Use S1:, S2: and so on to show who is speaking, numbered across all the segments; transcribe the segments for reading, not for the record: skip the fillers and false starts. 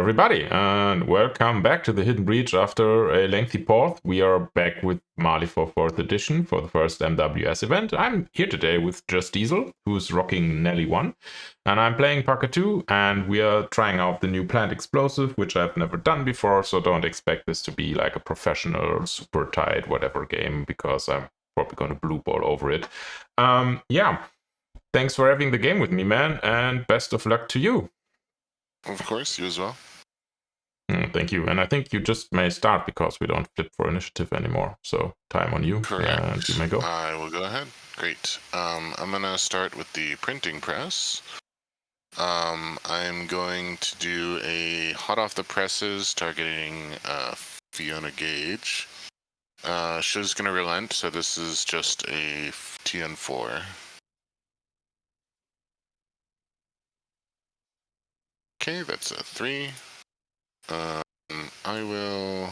S1: everybody, and welcome back to the Hidden Breach after a lengthy pause. We are back with Malifaux 4th edition for the first MWS event. I'm here today with JustDiesel, who's rocking Nellie1, and I'm playing Parker2, and we are trying out the new PlantExplosive, which I've never done before, so don't expect this to be like a professional, super tight, whatever game, because I'm probably going to blue ball over it. Yeah, thanks for having the game with me, man, and best of luck to you.
S2: Of course, you as well.
S1: Thank you. And I think you just may start because we don't flip for initiative anymore. So time on you.
S2: Correct.
S1: And you may go.
S2: I will go ahead. Great. I'm going to start with the printing press. I'm going to do a hot off the presses targeting Phiona Gage. She's going to relent, so this is just a TN4. Okay, that's a 3. I will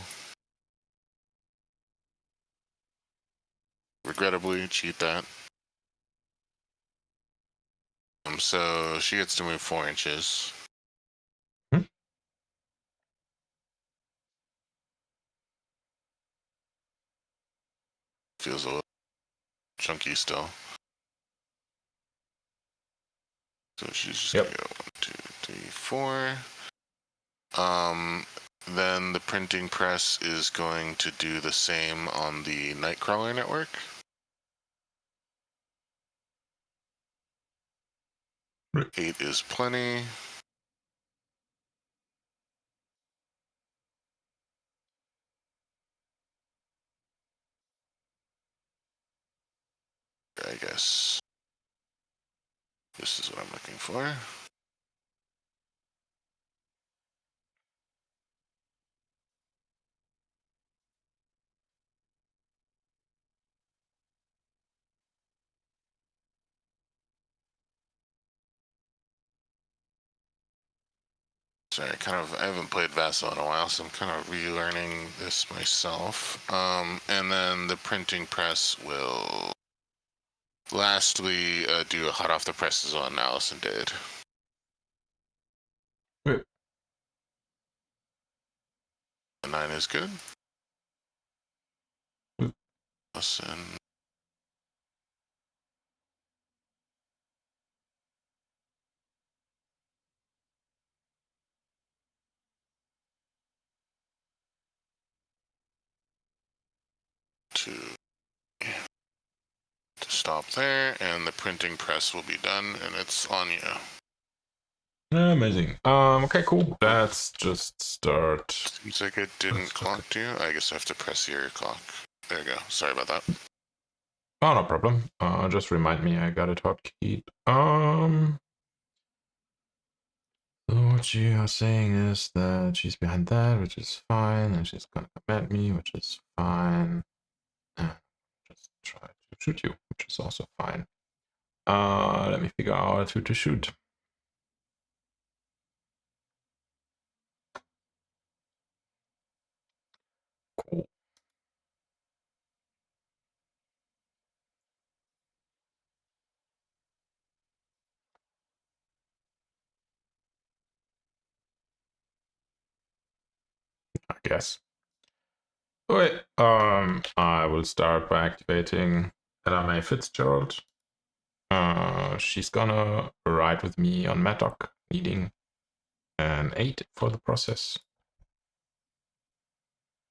S2: regrettably cheat that. So she gets to move 4 inches. Feels a little chunky still. So she's just gonna go 1, 2, 3, 4. Then the printing press is going to do the same on the Nightcrawler Network.
S1: Right.
S2: 8 is plenty. I guess this is what I'm looking for. Sorry, I haven't played Vassal in a while, so I'm kind of relearning this myself. And then the printing press will lastly do a hot off the presses on Alison Dade.
S1: Right.
S2: A 9 is good. Listen. To stop there, and the printing press will be done, and it's on you.
S1: Amazing. Okay, cool. Let's just start.
S2: Seems like it didn't clock you. I guess I have to press your clock. There you go. Sorry about that.
S1: Oh, no problem. Just remind me I got it hotkeyed. So what you are saying is that she's behind that, which is fine, and she's gonna come at me, which is fine. Just try to shoot you, which is also fine. Let me figure out who to shoot. Cool. I guess. Wait, I will start by activating MAy Fitzgerald. She's gonna ride with me on Maddock, needing an 8 for the process.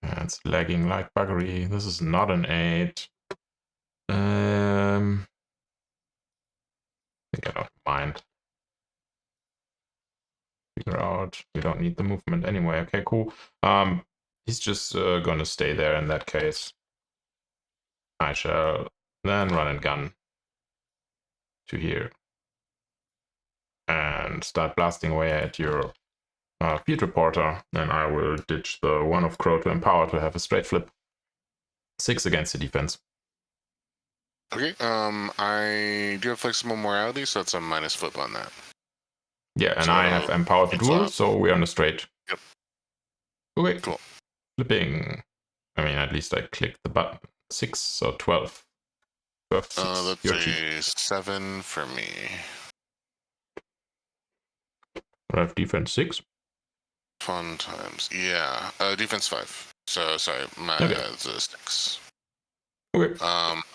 S1: And it's lagging like buggery. This is not an 8. I think I don't mind. Figure out. We don't need the movement anyway. Okay, cool. He's just gonna stay there in that case. I shall then run and gun to here and start blasting away at your field reporter, and I will ditch the 1 of Crow to empower to have a straight flip. 6 against the defense.
S2: Okay, I do have flexible morality, so that's a minus flip on that.
S1: Yeah, and so I have empowered the duel, so we're on a straight.
S2: Yep.
S1: Okay,
S2: cool.
S1: Flipping. I mean, at least I clicked the button. 6, so 12. 12 6.
S2: That's a 7 for me.
S1: I have defense 6.
S2: Fun times. Yeah. Defense 5. So sorry, my
S1: Okay.
S2: it's a 6.
S1: Okay.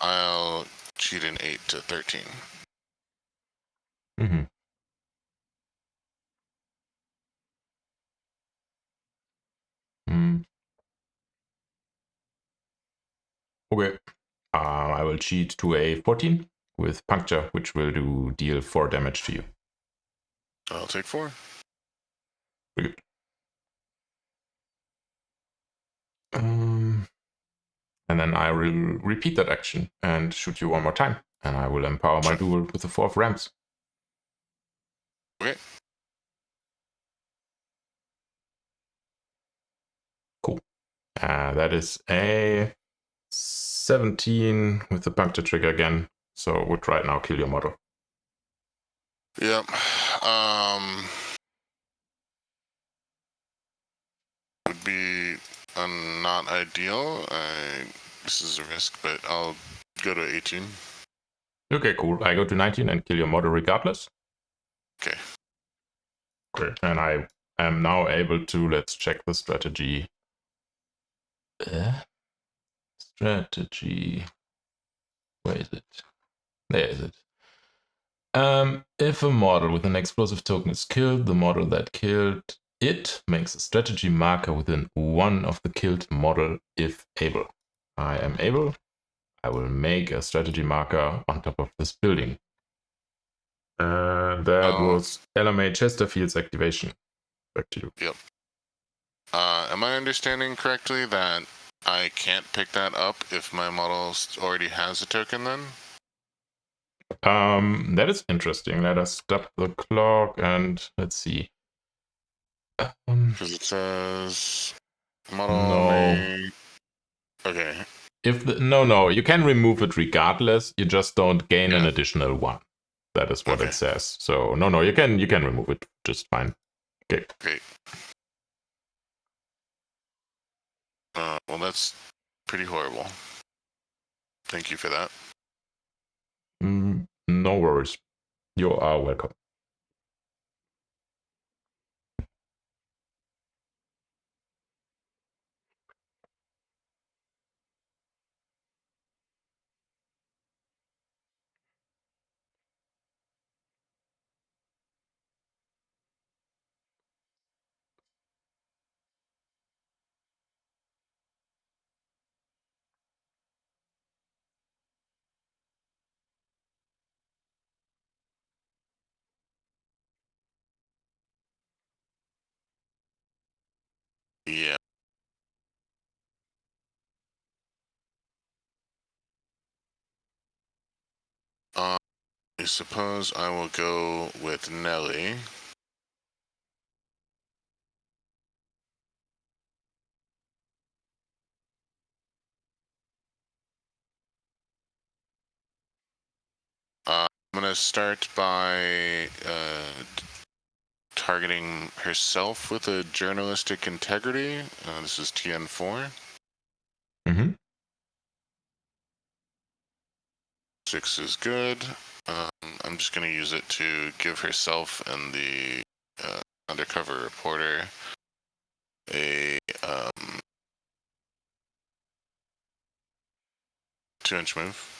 S2: I'll cheat an 8 to 13.
S1: Mm-hmm. Okay. I will cheat to a 14 with puncture, which will deal 4 damage to you.
S2: I'll take 4.
S1: Very good. And then I will repeat that action and shoot you one more time. And I will empower my duel with the 4 of ramps.
S2: Okay.
S1: Cool. That is a 17 with the puncture trigger again. So would right now kill your model.
S2: Yep. Would be not ideal. This is a risk, but I'll go to 18.
S1: Okay, cool. I go to 19 and kill your model regardless.
S2: Okay.
S1: Great. And I am now able to, let's check the strategy. Strategy. Where is it? There is it. If a model with an explosive token is killed, the model that killed it makes a strategy marker within one of the killed model if able. I am able. I will make a strategy marker on top of this building. That was MAy Chesterfield's activation. Back to you.
S2: Yep. Am I understanding correctly that I can't pick that up if my model already has a token then?
S1: That is interesting. Let us stop the clock and let's see.
S2: Because it says model
S1: No.
S2: may... Okay.
S1: No, you can remove it regardless. You just don't gain an additional one. That is what it says. So no, you can remove it just fine. Okay.
S2: Great. Well, that's pretty horrible. Thank you for that.
S1: No worries. You are welcome.
S2: Yeah. I suppose I will go with Nellie. I'm going to start by targeting herself with a journalistic integrity. This is TN4. 6 is good. I'm just going to use it to give herself and the Undercovr Reporter a 2-inch move.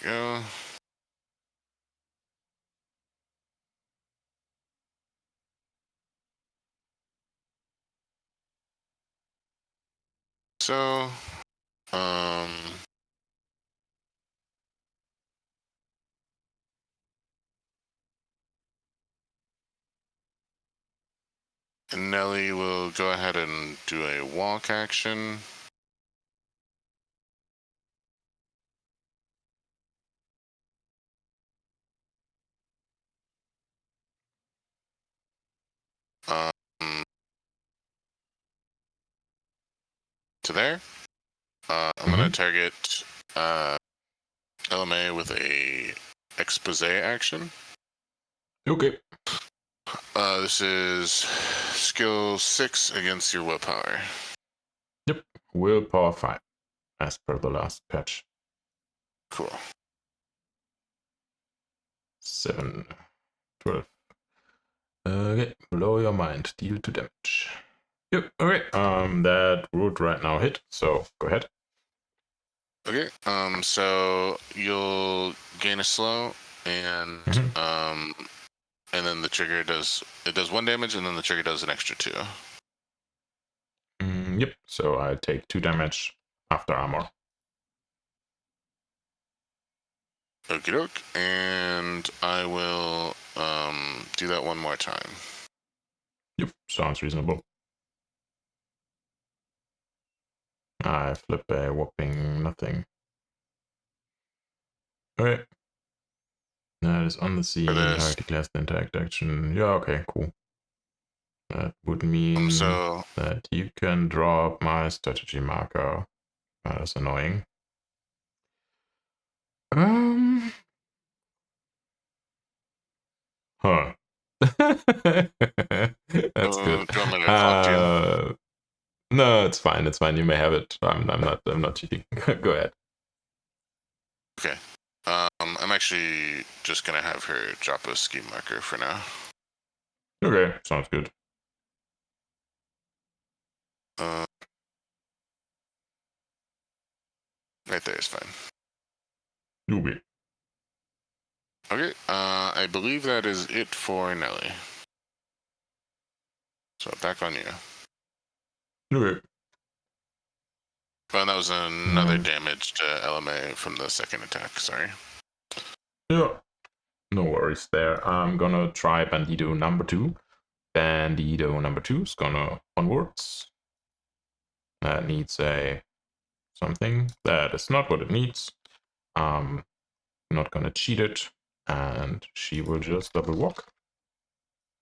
S2: Go. So, Nellie will go ahead and do a walk action. To there. I'm going to target LMA with a expose action.
S1: Okay.
S2: This is skill 6 against your willpower.
S1: Yep, willpower 5, as per the last patch.
S2: Cool.
S1: 7, 12. Okay, blow your mind, deal 2 damage. Yep, okay, that would right now hit, so go ahead.
S2: Okay, so you'll gain a slow, and and then the trigger does 1 damage, and then the trigger does an extra 2.
S1: Yep, so I take 2 damage after armor.
S2: Okie doke, and I will do that one more time.
S1: Yep, sounds reasonable. I flip a whopping nothing. Okay. That is on the scene, target declares the interact action. Yeah, okay, cool. That would mean that you can drop my strategy marker. That is annoying. Huh. That's good.
S2: Do you want me to talk to you?
S1: No, it's fine. It's fine. You may have it. I'm not cheating. Go ahead.
S2: Okay. I'm actually just gonna have her drop a scheme marker for now.
S1: Okay, sounds good.
S2: Right there is fine.
S1: Okay.
S2: Okay. I believe that is it for Nellie. So back on you.
S1: Okay.
S2: Well, that was another damage to LMA from the second attack. Sorry.
S1: Yeah. No worries there. I'm gonna try Bandido number 2. Bandido number 2 is gonna onwards. That needs a something. That is not what it needs. Not gonna cheat it, and she will just double walk.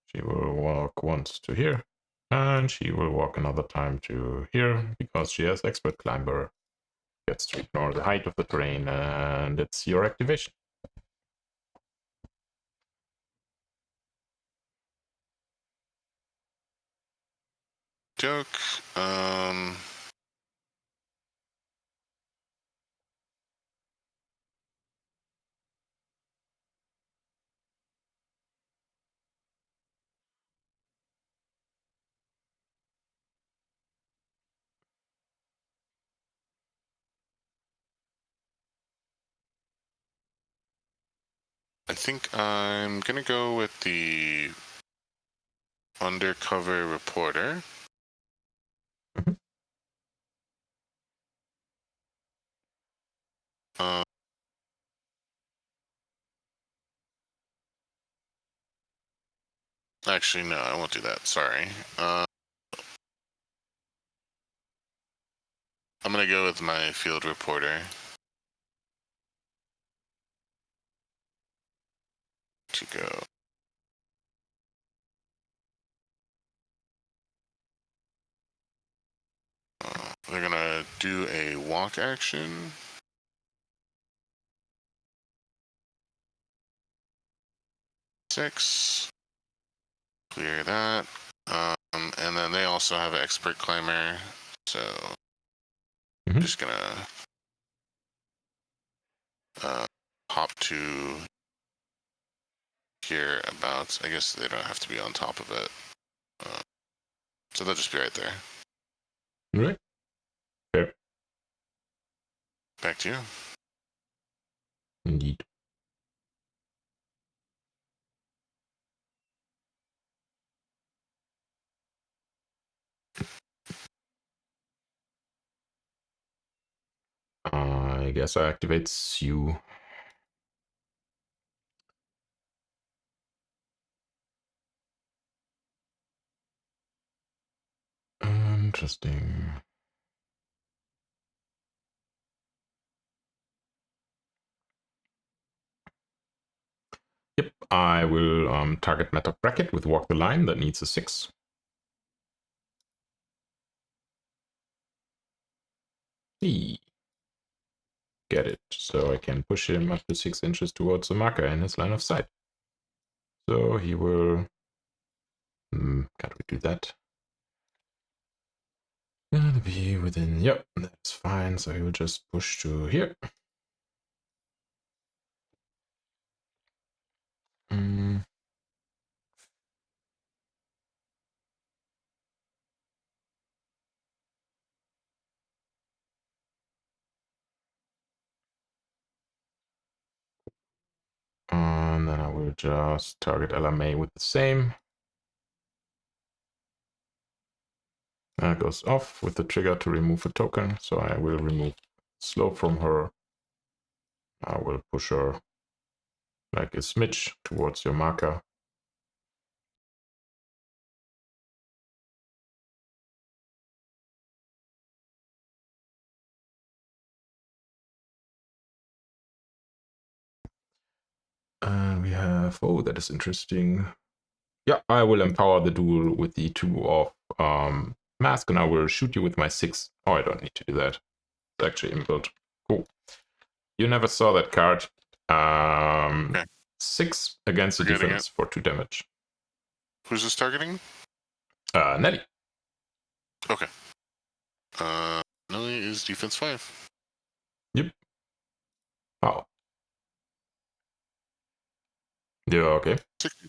S1: She will walk once to here, and she will walk another time to here because she has expert climber. Gets to ignore the height of the terrain, and it's your activation.
S2: Joke. I think I'm gonna go with the Undercover Reporter. Actually, no, I won't do that. Sorry. I'm gonna go with my Field Reporter. To go. They're gonna do a walk action. Six. Clear that. And then they also have an expert climber, so I'm just gonna hop to here about. I guess they don't have to be on top of it, so they'll just be right there.
S1: Right. Fair.
S2: Back to you.
S1: Indeed. I guess I activate you. Interesting. Yep, I will target my Dog Brackett with Walk the Line. That needs a 6. Get it. So I can push him up to 6 inches towards the marker in his line of sight. So he will... can't we do that? Gonna be within, yep, that's fine. So he will just push to here. Mm. And then I will just target LMA with the same. And it goes off with the trigger to remove a token. So I will remove slow from her. I will push her like a smidge towards your marker. And we have, oh, that is interesting. Yeah, I will empower the duel with the 2 of mask, and I will shoot you with my 6. Oh, I don't need to do that. It's actually inbuilt. Cool. You never saw that card.
S2: Okay.
S1: 6 against the
S2: Forgetting
S1: defense
S2: it.
S1: for 2 damage.
S2: Who's this targeting?
S1: Nellie.
S2: Okay. Nellie is defense 5.
S1: Yep. Wow. Yeah, okay.
S2: 60.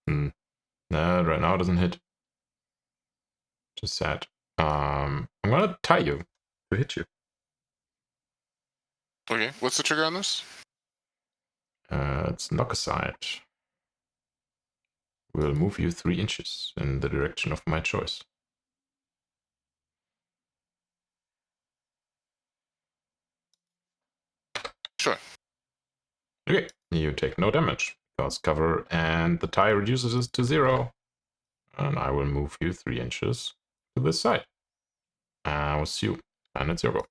S1: Nah, right now it doesn't hit. Just sad. I'm gonna tie you to hit you.
S2: Okay, what's the trigger on this?
S1: It's knock aside. Will move you 3 inches in the direction of my choice.
S2: Sure.
S1: Okay, you take no damage because cover and the tie reduces it to 0. And I will move you 3 inches to this side. I will see you, and it's your go.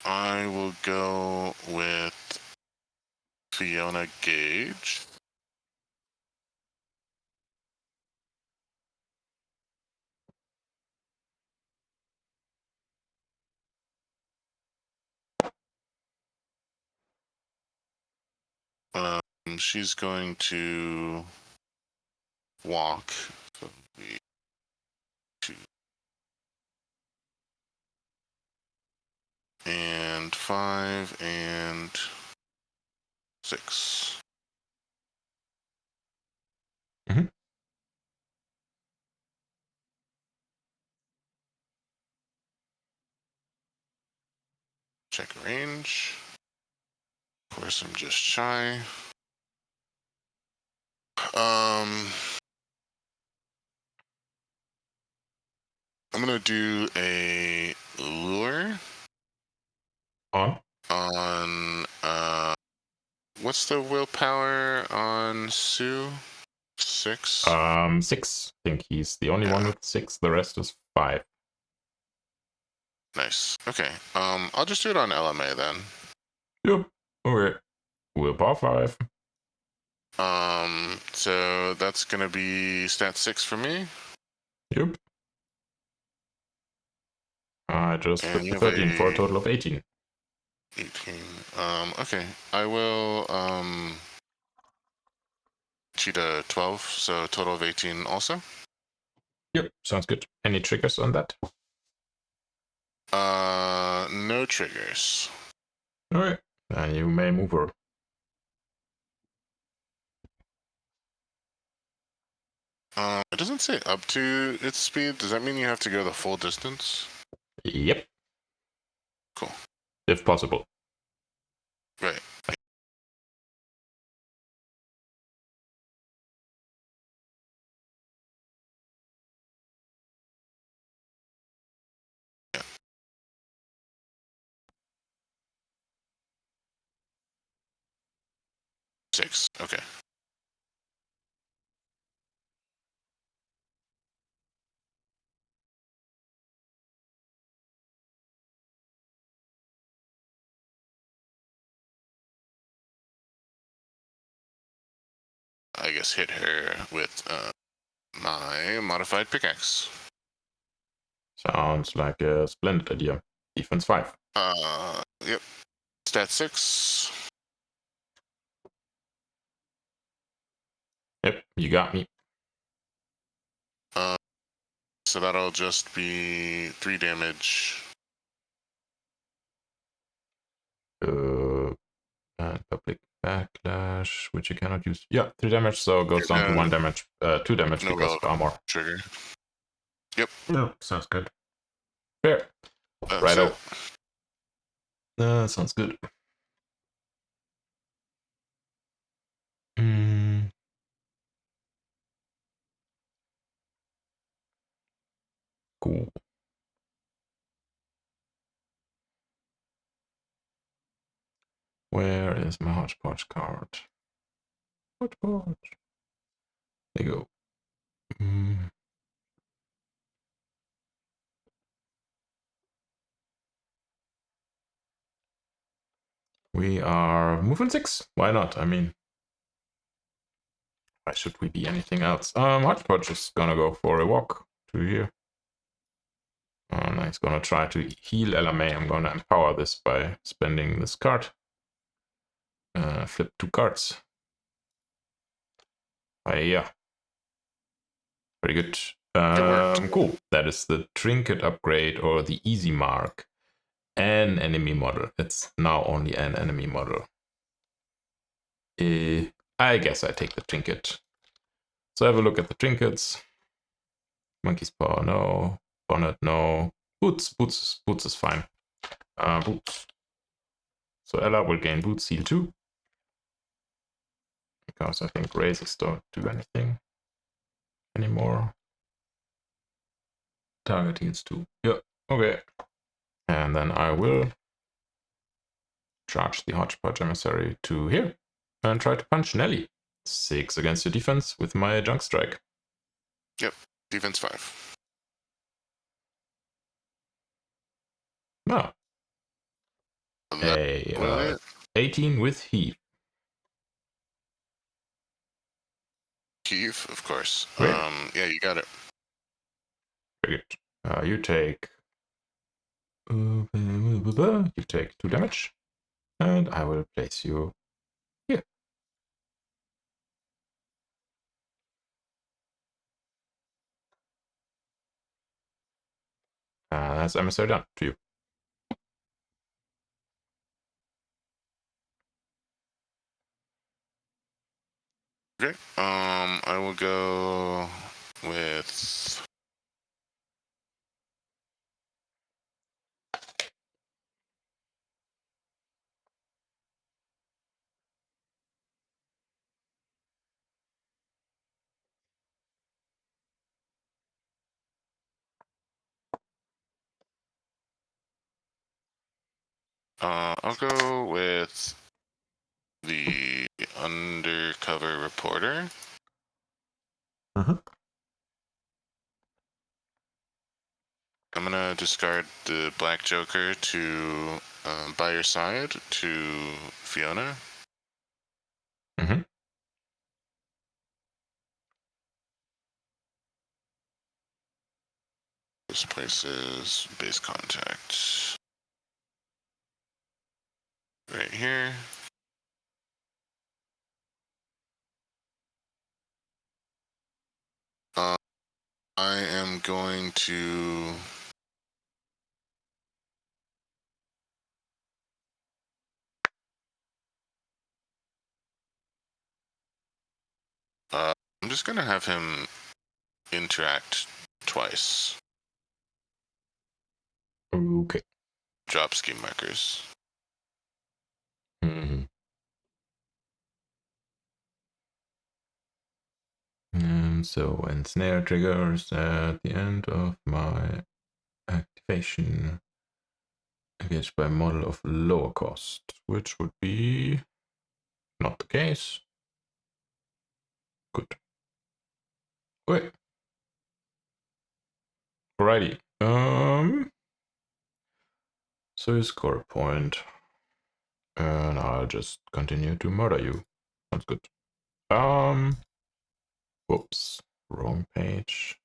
S2: I will go with Phiona Gage. She's going to walk. So 2 and 5 and 6.
S1: Mm-hmm.
S2: Check range. Of course, I'm just shy. I'm gonna do a lure
S1: On.
S2: What's the willpower on Sue? 6?
S1: 6. I think he's the only one with 6. The rest is 5.
S2: Nice. Okay. I'll just do it on LMA then.
S1: Yep. Okay. Willpower 5.
S2: So that's gonna be stat 6 for me.
S1: Yep. I just
S2: And
S1: put
S2: you
S1: the
S2: have
S1: 13 for a total of 18.
S2: 18. Okay. I will cheat a 12, so total of 18 also.
S1: Yep, sounds good. Any triggers on that?
S2: No triggers.
S1: Alright. And you may move her.
S2: It doesn't say up to its speed. Does that mean you have to go the full distance?
S1: Yep.
S2: Cool.
S1: If possible.
S2: Right. Yeah. 6. Okay. I guess hit her with my modified pickaxe.
S1: Sounds like a splendid idea. Defense 5.
S2: Yep. Stat 6.
S1: Yep, you got me.
S2: So that'll just be 3 damage.
S1: And public backlash, which you cannot use. Yeah, 3 damage, so it goes down to 1 damage, 2 damage
S2: No
S1: because of
S2: relevant
S1: armor.
S2: trigger. Yep.
S1: No, sounds good. Fair.
S2: That's
S1: Righto.
S2: it.
S1: Sounds good. Mm. Cool. Where is my Hodgepodge card? Hodgepodge. There you go. Mm. We are moving 6. Why not? I mean, why should we be anything else? Hodgepodge is gonna go for a walk to here. And he's gonna try to heal LMA. I'm gonna empower this by spending this card. Flip 2 cards. Yeah. Very good. Cool. That is the trinket upgrade or the easy mark. An enemy model. It's now only an enemy model. I guess I take the trinket. So have a look at the trinkets. Monkey's paw, no. Bonnet, no. Boots is fine. Boots. So Ella will gain boots, heal 2. Because I think razors don't do anything anymore. Target heals 2. Yeah, okay. And then I will charge the Hodgepodge Emissary to here and try to punch Nellie. 6 against your defense with my junk strike.
S2: Yep, defense 5.
S1: No. A 18 with heat.
S2: Heave, of course.
S1: Great.
S2: Yeah, you got it.
S1: Very good. You take 2 damage, and I will place you here. That's emissary done to you.
S2: Okay. I will go with I'll go with the Undercovr Reporter. I'm gonna discard the Black Joker to by your side to Phiona. This places base contact right here. I am going to I'm just gonna have him interact twice.
S1: Okay.
S2: Drop scheme markers.
S1: So Ensnare triggers at the end of my activation. Engaged by a model of lower cost, which would be not the case. Good. Okay. Alrighty. So you score a point. And I'll just continue to murder you. Sounds good. Whoops. Wrong page.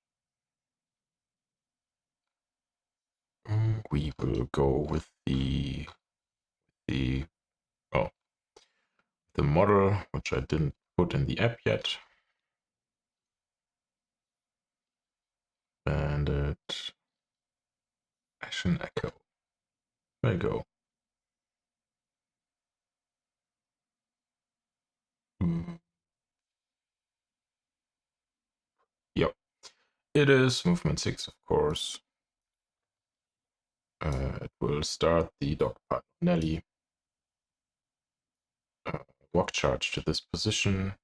S1: We will go with the model, which I didn't put in the app yet. Ashen Echo. There you go. Yep. It is movement 6, of course. It will start the dog pile. Nellie. Walk charge to this position.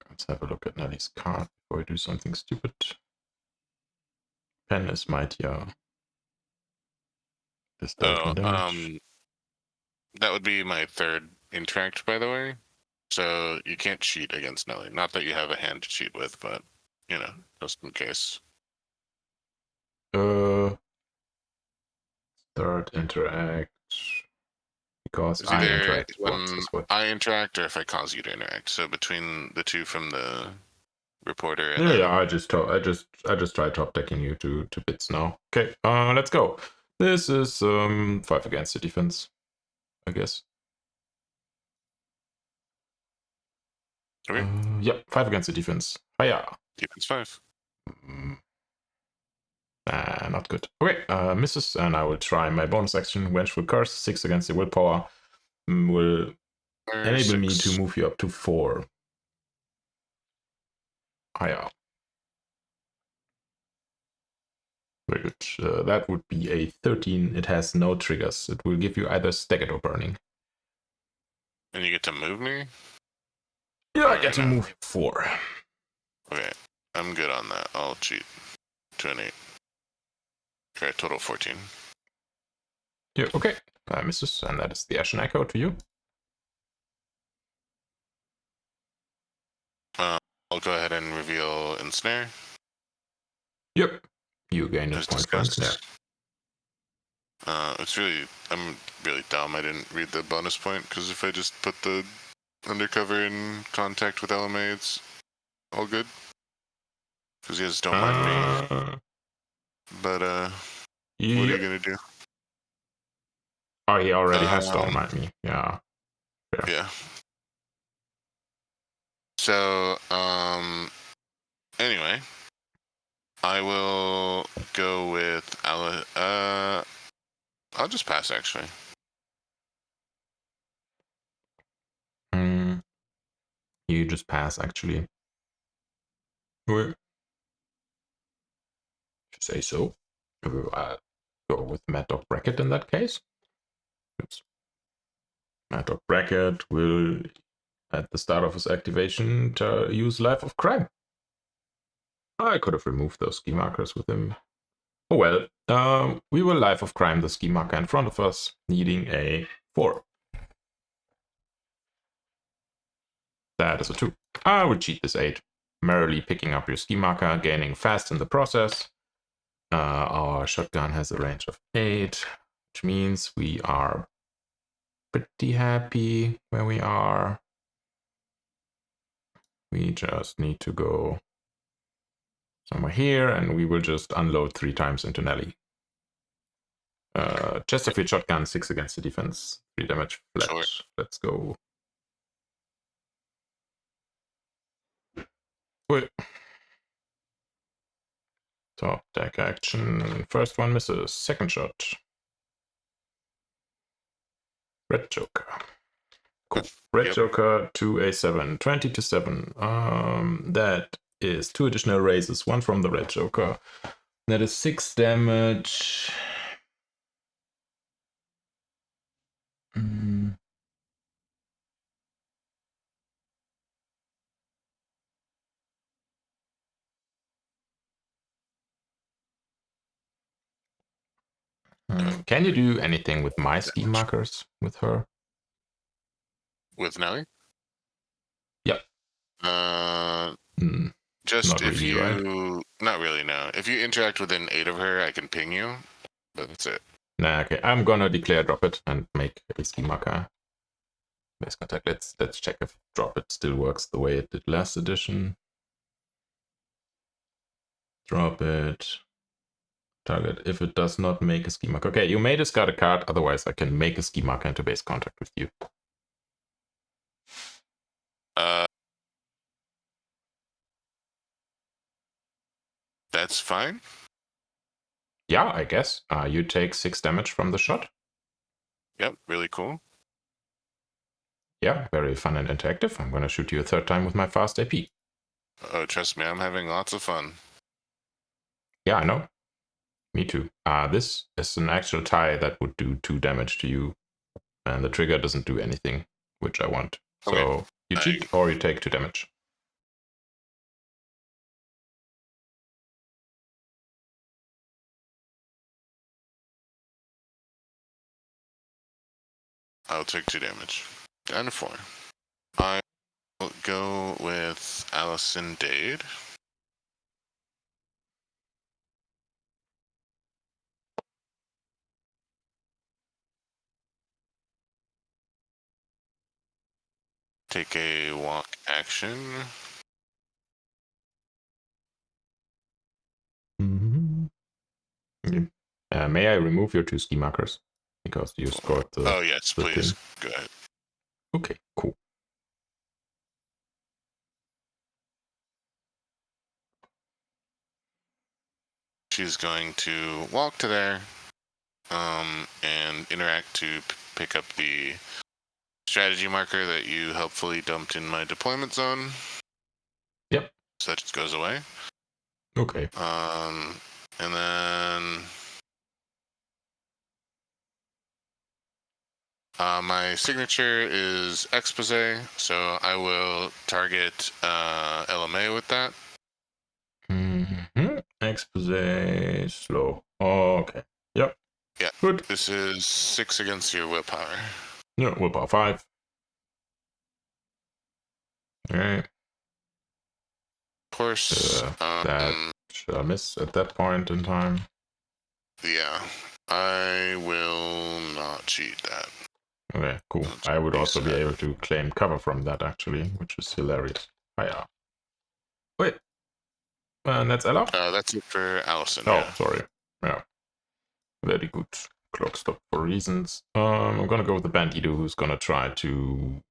S1: Let's have a look at Nellie's card before we do something stupid. Pen is mightier. This does no damage.
S2: That would be my third interact, by the way. So you can't cheat against Nellie. Not that you have a hand to cheat with, but you know, just in case.
S1: Third interact. Because
S2: It's
S1: I
S2: either
S1: interact
S2: when
S1: once as well.
S2: I interact or if I cause you to interact. So between the two from the reporter and
S1: Yeah, I just try top decking you to bits now. Okay, let's go. This is 5 against the defense, I guess.
S2: Okay.
S1: Yep, 5 against the defense. Hiya.
S2: Defense 5.
S1: Not good. Okay, misses, and I will try my bonus action. Vengeful Curse, 6 against the willpower. Will enable me to move you up to 4. Hiya. Very good. That would be a 13. It has no triggers. It will give you either staggered or burning.
S2: And you get to move me?
S1: Yeah, I get to move 4.
S2: Okay, I'm good on that. I'll cheat. 2 and 8. Okay, total 14.
S1: Yeah, okay. Misses, and that is the Ashen Echo to you.
S2: I'll go ahead and reveal Ensnare.
S1: Yep. You gain a
S2: As
S1: point for Ensnare.
S2: I'm really dumb. I didn't read the bonus point, because if I just put the Undercovr in contact with LMA, it's all good. Because he has Don't Mind Me. But,
S1: yep.
S2: What are you going to do?
S1: Oh, he already has Don't Mind Me. Yeah.
S2: Yeah. So, anyway, I will go with I'll just pass, actually.
S1: You just pass, actually. Well, if you say so. I'll go with Dog Brackett in that case. Oops. Dog Brackett will, at the start of his activation, to use Life of Crime. I could have removed those ski markers with him. Oh well, we will Life of Crime the ski marker in front of us, needing a 4. That is a 2. I will cheat this 8. Merrily picking up your ski marker, gaining fast in the process. Our shotgun has a range of 8, which means we are pretty happy where we are. We just need to go somewhere here, and we will just unload 3 times into Nellie. Chesterfield shotgun, 6 against the defense, 3 damage flat. Sure. Let's go. Wait. Top deck action. First one misses. Second shot. Red Joker. Cool. Red Joker to a 7. 20 to 7. That is 2 additional raises. 1 from the Red Joker. That is 6 damage. Can you do anything with my ski markers with her?
S2: With Nellie?
S1: Yep.
S2: Just
S1: not
S2: if
S1: really,
S2: you...
S1: Right?
S2: Not really, no. If you interact within 8 of her, I can ping you. But that's it.
S1: Nah, okay. I'm gonna declare drop it and make a ski marker. Base contact. Let's check if drop it still works the way it did last edition. Drop it. Target. If it does not make a ski marker. Okay, you may discard a card, otherwise I can make a ski marker into base contact with you.
S2: That's fine.
S1: Yeah, I guess. You take 6 damage from the shot.
S2: Yep, really cool.
S1: Yeah, very fun and interactive. I'm going to shoot you a 3rd time with my fast AP.
S2: Oh, trust me, I'm having lots of fun.
S1: Yeah, I know. Me too. This is an actual tie that would do 2 damage to you. And the trigger doesn't do anything, which I want. So
S2: Okay.
S1: you cheat or you take 2 damage.
S2: I'll take 2 damage. Down to 4. I will go with Alison Dade. Take a walk action.
S1: May I remove your 2 ski markers? Because you scored the...
S2: Oh, yes,
S1: the
S2: please.
S1: thing.
S2: Go ahead.
S1: Okay, cool.
S2: She's going to walk to there and interact to pick up the strategy marker that you helpfully dumped in my deployment zone.
S1: Yep.
S2: So that just goes away.
S1: Okay.
S2: And then my signature is Expose, so I will target LMA with that.
S1: Expose slow. Okay. Yep.
S2: Yeah.
S1: Good.
S2: This is 6 against your willpower.
S1: Yeah, willpower 5. Okay.
S2: Of course.
S1: That shall miss at that point in time.
S2: Yeah. I will not cheat that.
S1: Okay, cool. I would also be able to claim cover from that, actually, which is hilarious. Oh, yeah. Wait. And that's Ella?
S2: That's it for Alison.
S1: Oh,
S2: yeah.
S1: Sorry. Yeah. Very good. Clock stop for reasons. I'm gonna go with the Bandido, who's gonna try to...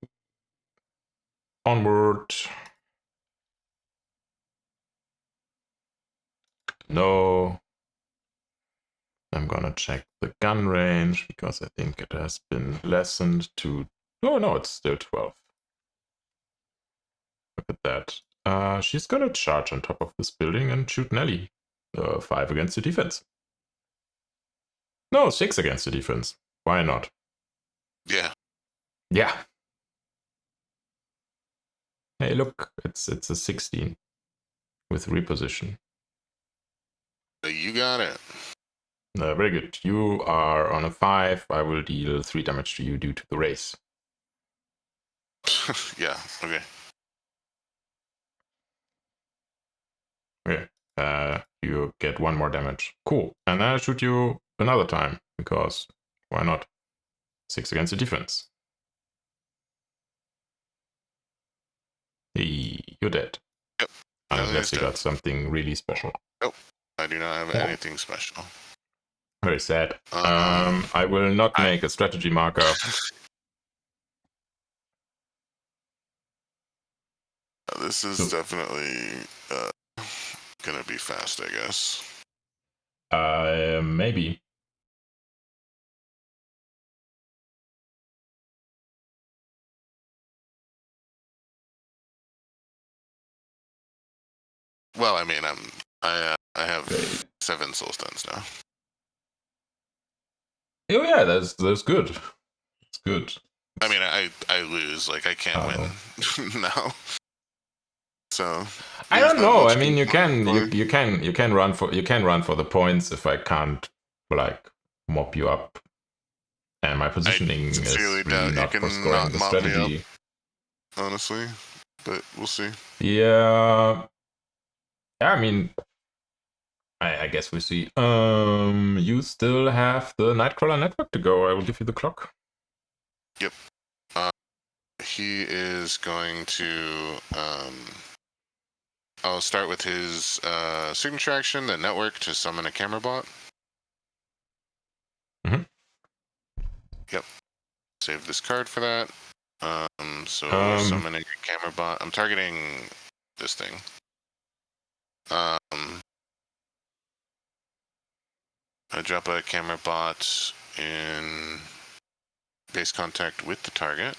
S1: Onward. No. I'm gonna check the gun range, because I think it has been lessened to... Oh, no, it's still 12. Look at that. She's gonna charge on top of this building and shoot Nellie. 5 against the defense. No, 6 against the defense. Why not?
S2: Yeah.
S1: Yeah. Hey, look, it's a 16 with reposition.
S2: You got it.
S1: Very good. You are on a 5. I will deal 3 damage to you due to the race.
S2: Yeah, okay.
S1: Okay. You get 1 more damage. Cool. And then I shoot you another time, because why not? 6 against the defense. Hey, you're dead.
S2: Yep.
S1: Unless you got something really special.
S2: Nope. I do not have anything special.
S1: Very sad. I will not make a strategy marker.
S2: This is definitely gonna be fast, I guess.
S1: Maybe.
S2: Well, I mean, I have 7 soul stones now.
S1: Oh yeah, that's good. It's good.
S2: I mean, I lose. Like, I can't win now. So
S1: I don't know. I mean, you can run for the points if I can't like mop you up, and my positioning is really not for scoring the strategy.
S2: Honestly, but we'll see.
S1: Yeah. I mean, I guess we see. You still have the Nightcrawler Network to go. I will give you the clock.
S2: Yep. He is going to. I'll start with his signature action, the network, to summon a camera bot.
S1: Mm-hmm.
S2: Yep. Save this card for that. So summoning a camera bot. I'm targeting this thing. I drop a camera bot in base contact with the target.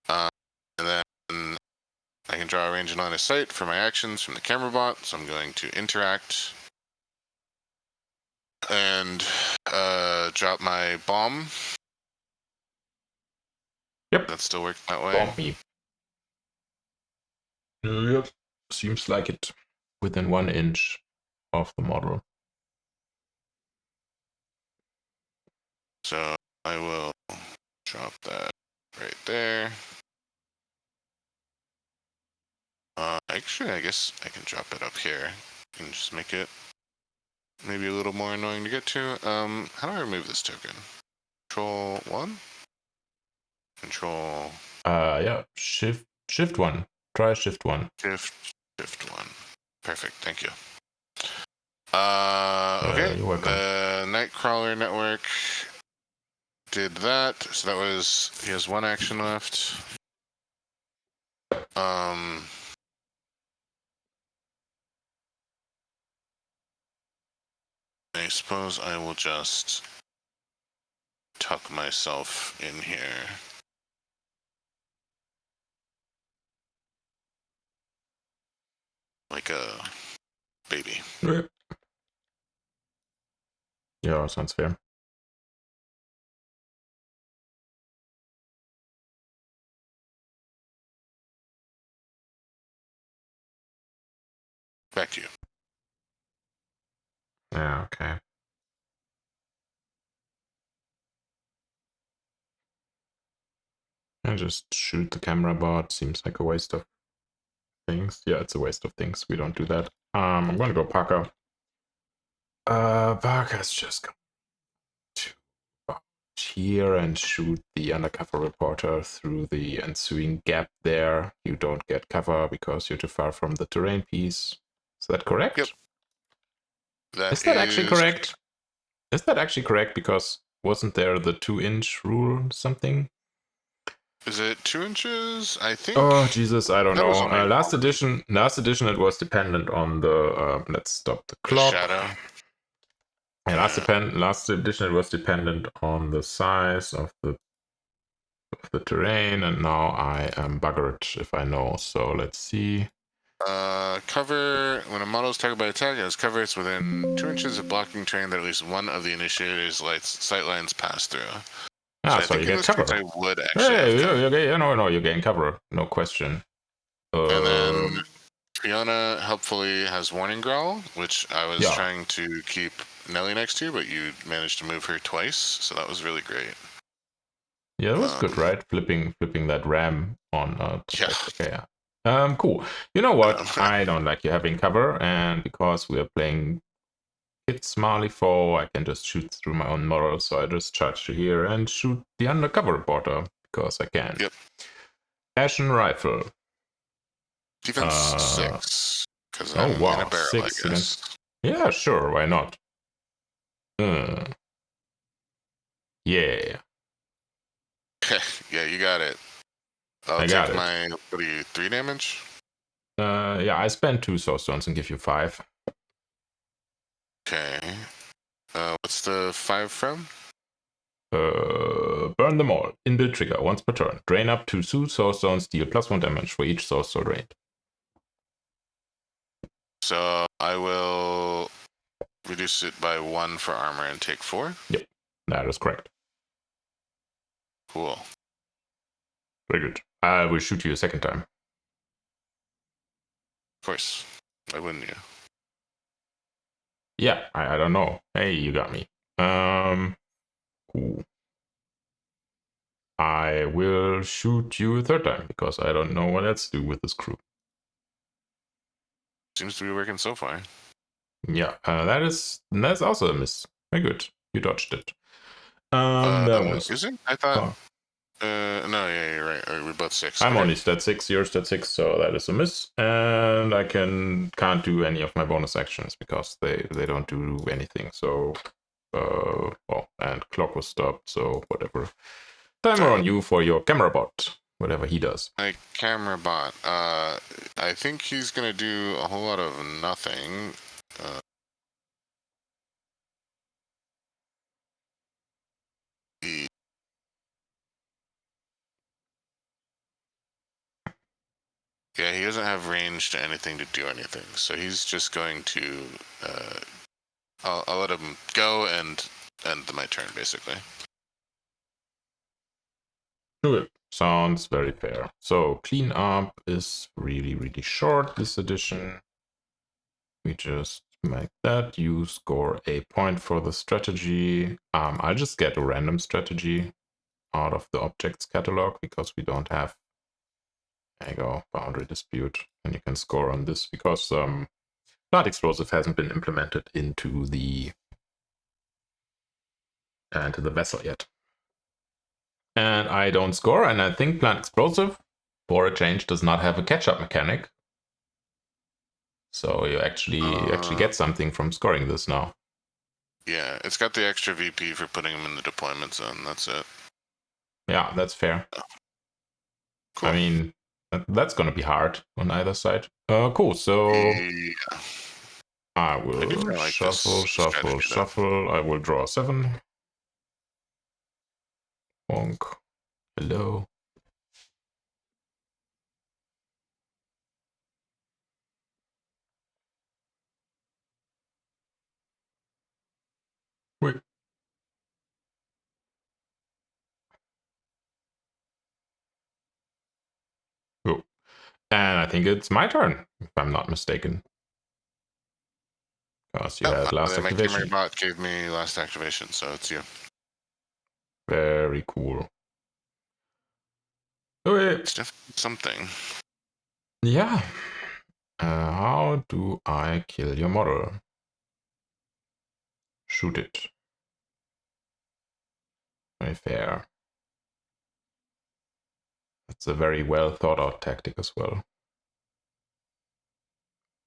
S2: And then I can draw a range and line of sight for my actions from the camera bot, so I'm going to interact and drop my bomb.
S1: Yep.
S2: That still works that way.
S1: Bomb me. Yep. Seems like it. Within 1 inch of the model.
S2: So I will drop that right there. Actually, I guess I can drop it up here and just make it maybe a little more annoying to get to. How do I remove this token? Control 1? Control...
S1: Yeah, shift 1. Try shift 1.
S2: Shift 1. Perfect, thank you. Okay,
S1: you're welcome.
S2: the Nightcrawler Network did that, so that was, he has 1 action left. I suppose I will just tuck myself in here. Like a baby.
S1: Yeah, sounds fair.
S2: Back to you.
S1: Yeah, okay. I just shoot the camera bot. Seems like a waste of things. Yeah, it's a waste of things. We don't do that. I'm gonna go Parker. Parker's just come to here and shoot the Undercovr Reporter through the ensuing gap there. You don't get cover because you're too far from the terrain piece. Is that correct?
S2: Yep.
S1: Is that actually correct? Is that actually correct? Because wasn't there the 2-inch rule something?
S2: Is it 2 inches? I think.
S1: Oh Jesus, I don't know. Last edition, it was dependent on the. Let's stop the clock.
S2: Shadow.
S1: And last edition it was dependent on the size of the terrain, and now I am buggered if I know. So let's see.
S2: Cover, when a model is targeted by attack, it has cover. It's within 2 inches of blocking terrain that at least one of the initiator's sight lines pass through.
S1: So you get cover.
S2: I would actually
S1: you gain cover, no question.
S2: And then Phiona helpfully has Warning Growl, which I was trying to keep Nellie next to, but you managed to move her twice, so that was really great.
S1: Yeah, it was good, right? Flipping that ram on.
S2: Yeah.
S1: Okay, yeah. Cool. You know what? I don't like you having cover, and because we are playing It's Malifaux, I can just shoot through my own model, so I just charge to here and shoot the Undercovr Reporter, because I can.
S2: Yep.
S1: Ashen Rifle.
S2: Defense 6. Because
S1: I'm
S2: in a barrel, 6 I guess.
S1: Yeah, sure, why not? Yeah.
S2: Yeah, you got it. I'll take my, 3 damage?
S1: Yeah, I spend 2 soul stones and give you 5.
S2: Okay. What's the 5 from?
S1: Burn them all. Inbuilt trigger, once per turn. Drain up to 2 soul stones, deal +1 damage for each soul stone drained.
S2: So I will reduce it by 1 for armor and take 4?
S1: Yep, that is correct.
S2: Cool.
S1: Very good. I will shoot you a second time.
S2: Of course. Why wouldn't you?
S1: Yeah, I don't know. Hey, you got me. Cool. I will shoot you a third time because I don't know what else to do with this crew.
S2: Seems to be working so far.
S1: Yeah, that's also a miss. Very good. You dodged it. That was...
S2: Is it? I thought... no, yeah, you're right. We're both 6.
S1: I'm only stat 6, you're stat 6, so that is a miss. And I can't do any of my bonus actions because they don't do anything. So, and clock was stopped, so whatever. Timer on you for your camera bot. whatever he does.
S2: My camera bot. I think he's gonna do a whole lot of nothing. He, yeah, he doesn't have range to anything to do anything, so he's just going to. I'll let him go and end my turn, basically.
S1: Good. Sounds very fair. So clean up is really, really short this edition. We just make that. You score a point for the strategy. I'll just get a random strategy out of the objects catalog because we don't have. There you go, boundary dispute, and you can score on this because PlantExplosive hasn't been implemented into the vessel yet. And I don't score, and I think PlantExplosive, for a change, does not have a catch-up mechanic. So you actually get something from scoring this now.
S2: Yeah, it's got the extra VP for putting him in the deployment zone. That's it.
S1: Yeah, that's fair.
S2: Cool.
S1: I mean, that's going to be hard on either side. Cool, so
S2: Yeah.
S1: I will
S2: like
S1: shuffle. I will draw 7. Bonk. Hello. Wait. Oh. And I think it's my turn, if I'm not mistaken. Because you had last activation.
S2: My camera bot gave me last activation, so it's you.
S1: Very cool. Okay.
S2: It's definitely something.
S1: Yeah. How do I kill your model? Shoot it. Very fair. That's a very well thought out tactic as well.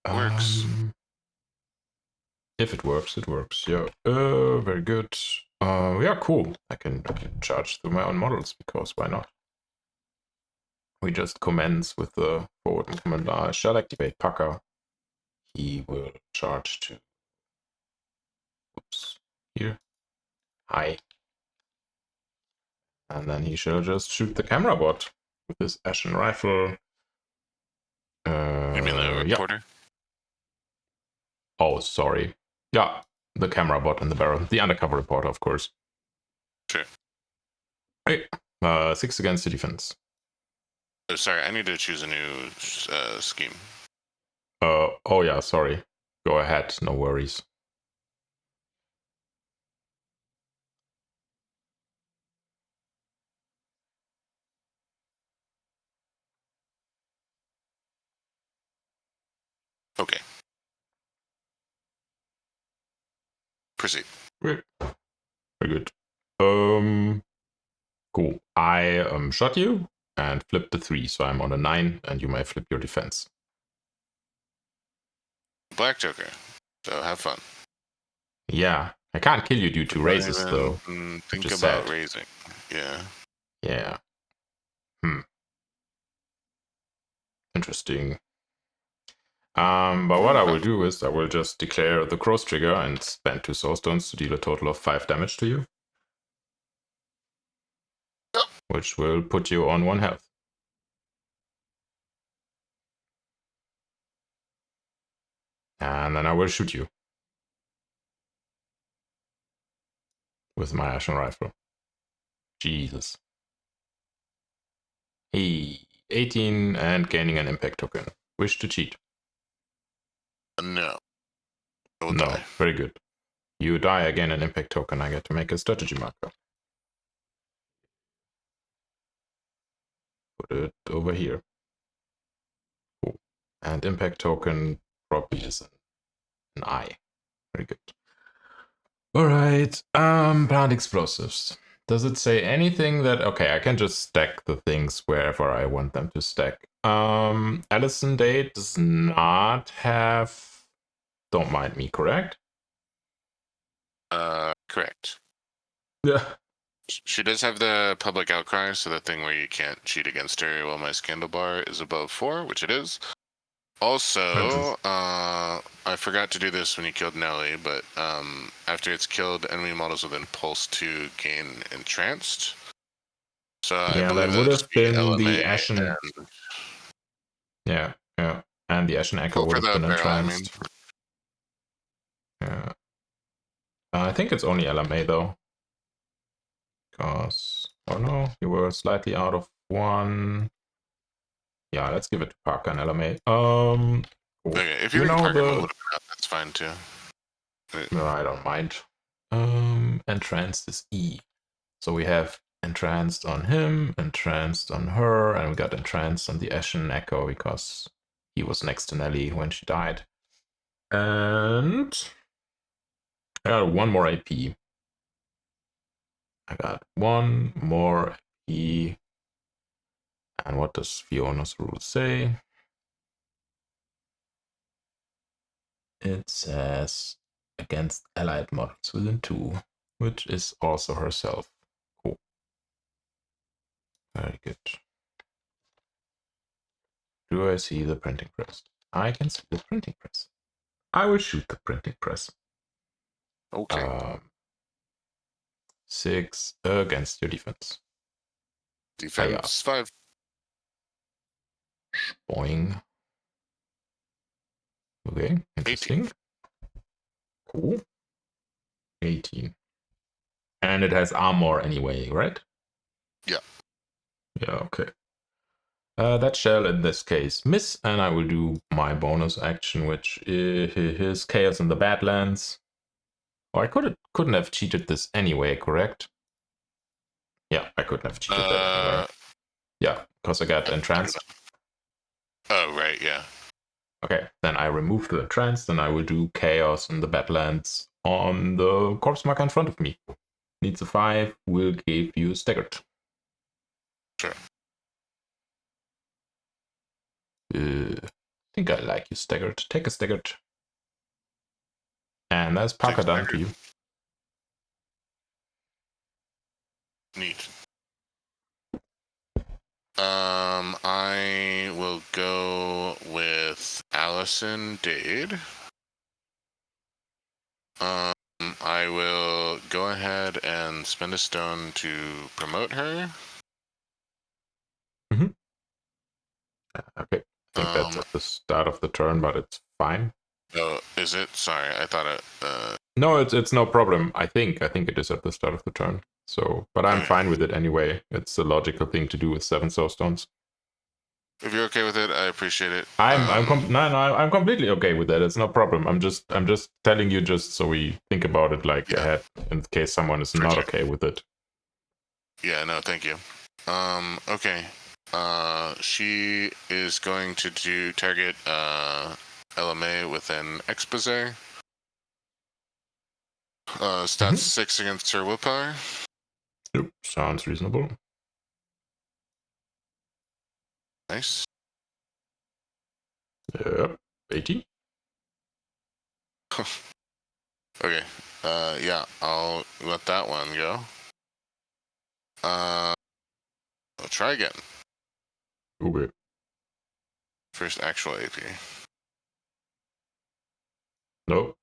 S2: Works.
S1: If it works, it works. Yeah. Very good. Yeah, cool. I can charge through my own models because why not? We just commence with the forward movement. I shall activate Parker. He will charge to. Oops. Here. Hi. And then he shall just shoot the camera bot with his Ashen rifle.
S2: You mean the reporter?
S1: Yeah. Oh, sorry. Yeah, the camera bot in the barrel. The Undercovr Reporter, of course.
S2: Sure.
S1: Hey, 6 against the defense.
S2: Oh, sorry, I need to choose a new scheme.
S1: Oh yeah, sorry. Go ahead, no worries.
S2: Okay. Proceed.
S1: Great. Very good. Cool. I shot you and flipped the 3, so I'm on a 9, and you may flip your defense.
S2: Black Joker. So have fun.
S1: Yeah, I can't kill you due to raises, though.
S2: Think about raising. Yeah.
S1: Yeah. Interesting. But what I will do is I will just declare the cross trigger and spend 2 soul stones to deal a total of 5 damage to you.
S2: Yep.
S1: Which will put you on 1 health. And then I will shoot you. With my Ashen rifle. Jesus. Hey, 18 and gaining an impact token. Wish to cheat?
S2: No.
S1: No, die. Very good. You die again an impact token. I get to make a strategy marker. Put it over here. Cool. And impact token probably is an eye. Very good. Alright, PlantExplosives. Does it say anything that... Okay, I can just stack the things wherever I want them to stack. Alison Dade does not have... Don't mind me, correct?
S2: Correct.
S1: Yeah.
S2: She does have the public outcry, so the thing where you can't cheat against her while my scandal bar is above 4, which it is. Also, I forgot to do this when you killed Nellie, but after it's killed, enemy models within Pulse 2 gain entranced. So I
S1: Yeah,
S2: believe
S1: that would
S2: that'll just
S1: have
S2: be
S1: been the
S2: LMA
S1: Ashen.
S2: and...
S1: Yeah, yeah. And the Ashen Echo
S2: Oh,
S1: would
S2: for
S1: have
S2: the
S1: been
S2: barrel, I mean.
S1: entranced. Yeah. I think it's only LMA though. Because, oh no, you were slightly out of 1. Yeah, let's give it to Parker and LMA. Cool.
S2: Okay, if you
S1: You
S2: think
S1: know
S2: Parker would
S1: the...
S2: have been out, that's fine too.
S1: No, I don't mind. Entranced is E. So we have entranced on him, entranced on her, and we got entranced on the Ashen Echo because he was next to Nellie when she died. And I got one more AP. I got one more AP. And what does Fiona's rule say? It says against allied models within 2, which is also herself. Cool. Very good. Do I see the printing press? I can see the printing press. I will shoot the printing press.
S2: Okay.
S1: 6 against your defense.
S2: Defense 5.
S1: Boing. Okay, interesting.
S2: 18.
S1: Cool. 18. And it has armor anyway, right?
S2: Yeah.
S1: Yeah, okay. That shall in this case miss, and I will do my bonus action, which is Chaos in the Badlands. Oh, I couldn't have cheated this anyway, correct? Yeah, I couldn't have cheated that anyway. Yeah, because I got entranced.
S2: Oh, right, yeah.
S1: Okay, then I remove the entranced, and I will do Chaos in the Badlands on the corpse marker in front of me. Needs a 5, will give you staggered.
S2: Sure.
S1: I think I like you staggered. Take a staggered. And that's Parker done to you.
S2: Neat. I will go with Alison Dade. I will go ahead and spend a stone to promote her.
S1: Mm-hmm. Okay, I think that's at the start of the turn, but it's fine.
S2: Oh, is it? Sorry, I thought it.
S1: No, it's no problem. I think it is at the start of the turn. So, but I'm fine with it anyway. It's a logical thing to do with 7 soul stones.
S2: If you're okay with it, I appreciate it.
S1: I'm completely okay with that. It's no problem. I'm just telling you just so we think about it like ahead in case someone is not okay with it.
S2: Yeah, no, thank you. Okay. She is going to target LMA with an expose. Stats 6 against her willpower.
S1: Yep, sounds reasonable.
S2: Nice.
S1: Yep, 18.
S2: Okay. Yeah, I'll let that one go. I'll try again.
S1: Okay.
S2: First actual AP.
S1: Nope.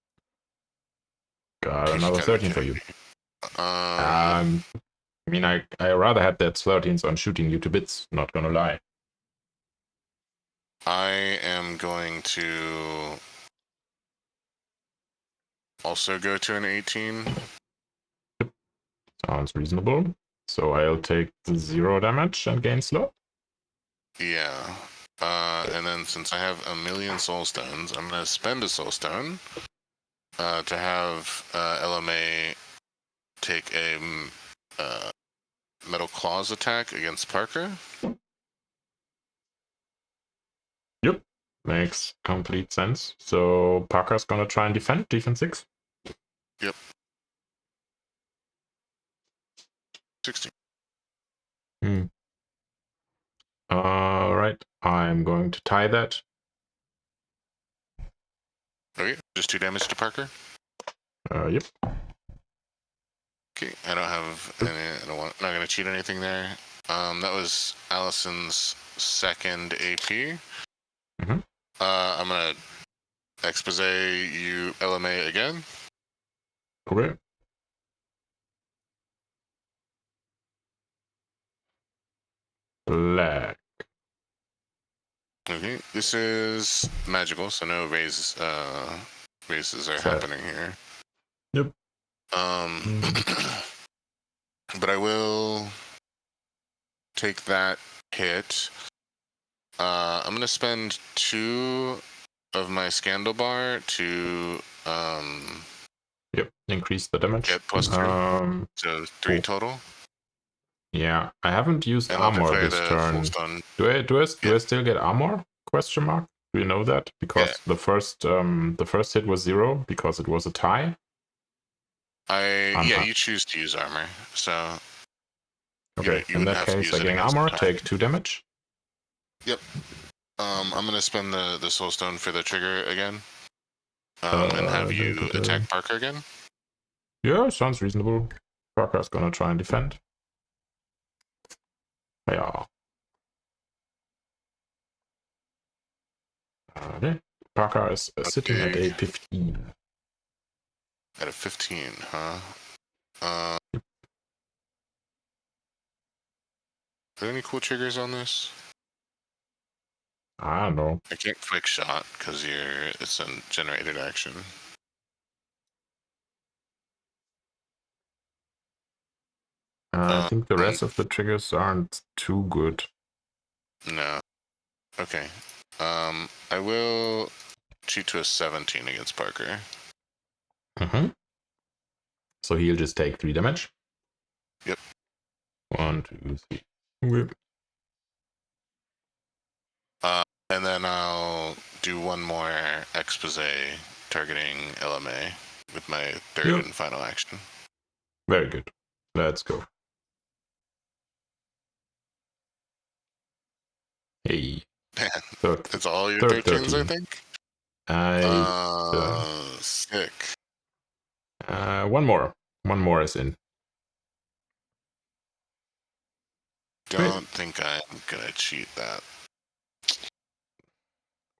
S1: Got another 13 for you. I mean, I rather had that 13s on shooting you to bits, not gonna lie.
S2: I am going to also go to an 18.
S1: Yep. Sounds reasonable. So I'll take the 0 damage and gain slow.
S2: Yeah. And then since I have a million soul stones, I'm going to spend a soul stone to have LMA take a Metal Claws attack against Parker.
S1: Yep. Makes complete sense. So Parker's gonna try and defend, defense 6.
S2: Yep. 16.
S1: Alright, I'm going to tie that.
S2: Okay, just 2 damage to Parker.
S1: Yep.
S2: Okay, I don't have any. Not gonna cheat anything there. That was Alison's second AP.
S1: Mm-hmm.
S2: I'm gonna expose you LMA again.
S1: Okay. Black.
S2: Okay, this is magical, so no raises are happening here.
S1: Yep.
S2: But I will take that hit. I'm gonna spend 2 of my Scandal Bar to
S1: Yep. Increase the damage.
S2: get +3. So 3
S1: cool.
S2: total.
S1: Yeah, I haven't used
S2: And
S1: armor this turn. Do I still get armor? Question mark. Do you know that? Because the first hit was 0 because it was a tie.
S2: You choose to use armor, so
S1: okay. In that case, I gain armor, take 2 damage.
S2: Yep. I'm gonna spend the Soul Stone for the trigger again, and have you attack Parker again.
S1: Yeah, sounds reasonable. Parker's gonna try and defend. Yeah. Okay. Parker is sitting at a 15.
S2: At a 15, huh? Are there any cool triggers on this?
S1: I don't know.
S2: I can't quick shot because it's a generated action.
S1: I think the rest of the triggers aren't too good.
S2: No. Okay. I will cheat to a 17 against Parker.
S1: Mm-hmm. So he'll just take 3 damage.
S2: Yep.
S1: 1, 2, 3. Whip.
S2: And then I'll do one more expose targeting LMA with my third and final action.
S1: Very good. Let's go. Hey.
S2: Man, it's all your 13s, I think? Sick.
S1: One more. One more is in.
S2: Don't think I'm gonna cheat that.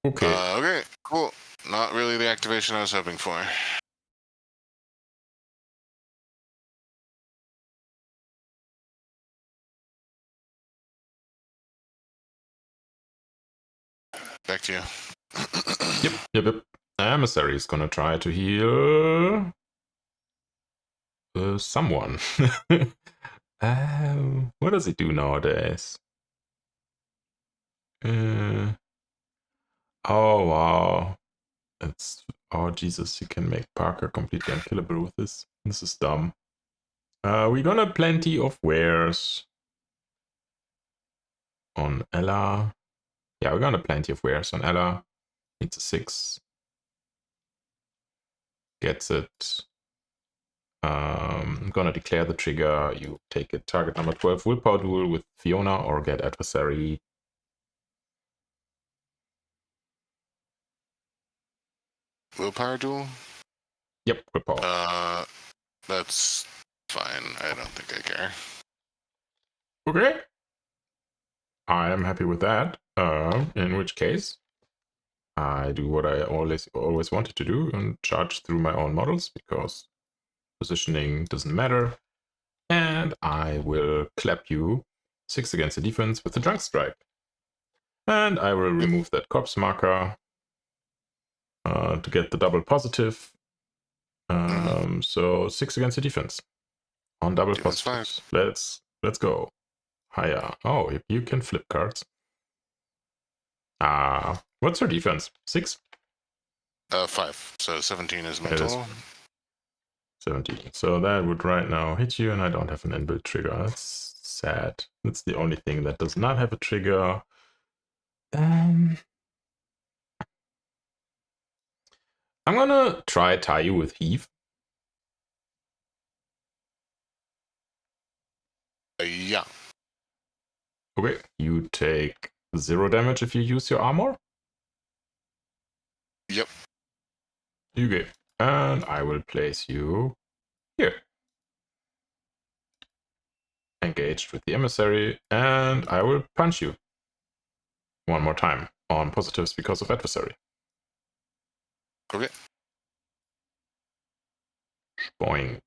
S1: Okay.
S2: Okay, cool. Not really the activation I was hoping for. Back to you.
S1: Yep. Emissary is gonna try to heal someone. What does he do nowadays? Oh wow. Oh Jesus, you can make Parker completely unkillable with this. This is dumb. We're gonna plenty of wares on Ella. Yeah, we're gonna plenty of wares on Ella. It's a 6. Gets it. I'm gonna declare the trigger. You take it. Target number 12. Willpower duel with Phiona or get adversary.
S2: Willpower duel?
S1: Yep, willpower.
S2: That's fine. I don't think I care.
S1: Okay. I am happy with that. In which case, I do what I always wanted to do and charge through my own models because positioning doesn't matter. And I will clap you 6 against the defense with the Drunk Strike. And I will remove that corpse marker to get the double positive. So 6 against the defense on double positives. Let's go. Hiya. Oh, you can flip cards. What's her defense? 6?
S2: 5. So 17 is my total.
S1: 17. So that would right now hit you, and I don't have an inbuilt trigger. That's sad. That's the only thing that does not have a trigger. I'm gonna try tie you with Heave.
S2: Yeah.
S1: Okay, you take 0 damage if you use your armor.
S2: Yep.
S1: Okay, and I will place you here. engaged with the emissary, and I will punch you one more time on positives because of adversary.
S2: Okay.
S1: Boink.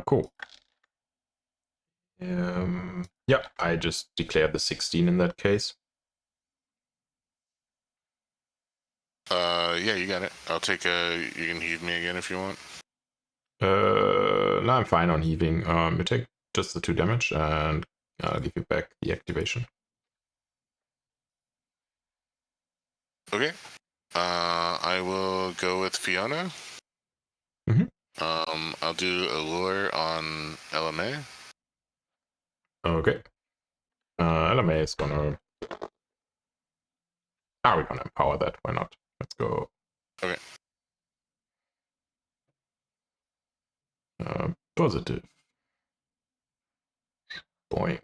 S1: Cool. Yeah, I just declared the 16 in that case.
S2: Yeah, you got it. I'll take you can heave me again if you want.
S1: No, I'm fine on heaving. You take just the 2 damage, and I'll give you back the activation.
S2: Okay. I will go with Phiona.
S1: Mm-hmm.
S2: I'll do Allure on LMA.
S1: Okay. LMA is gonna... we're gonna empower that. Why not? Let's go.
S2: Okay.
S1: Positive. Boing.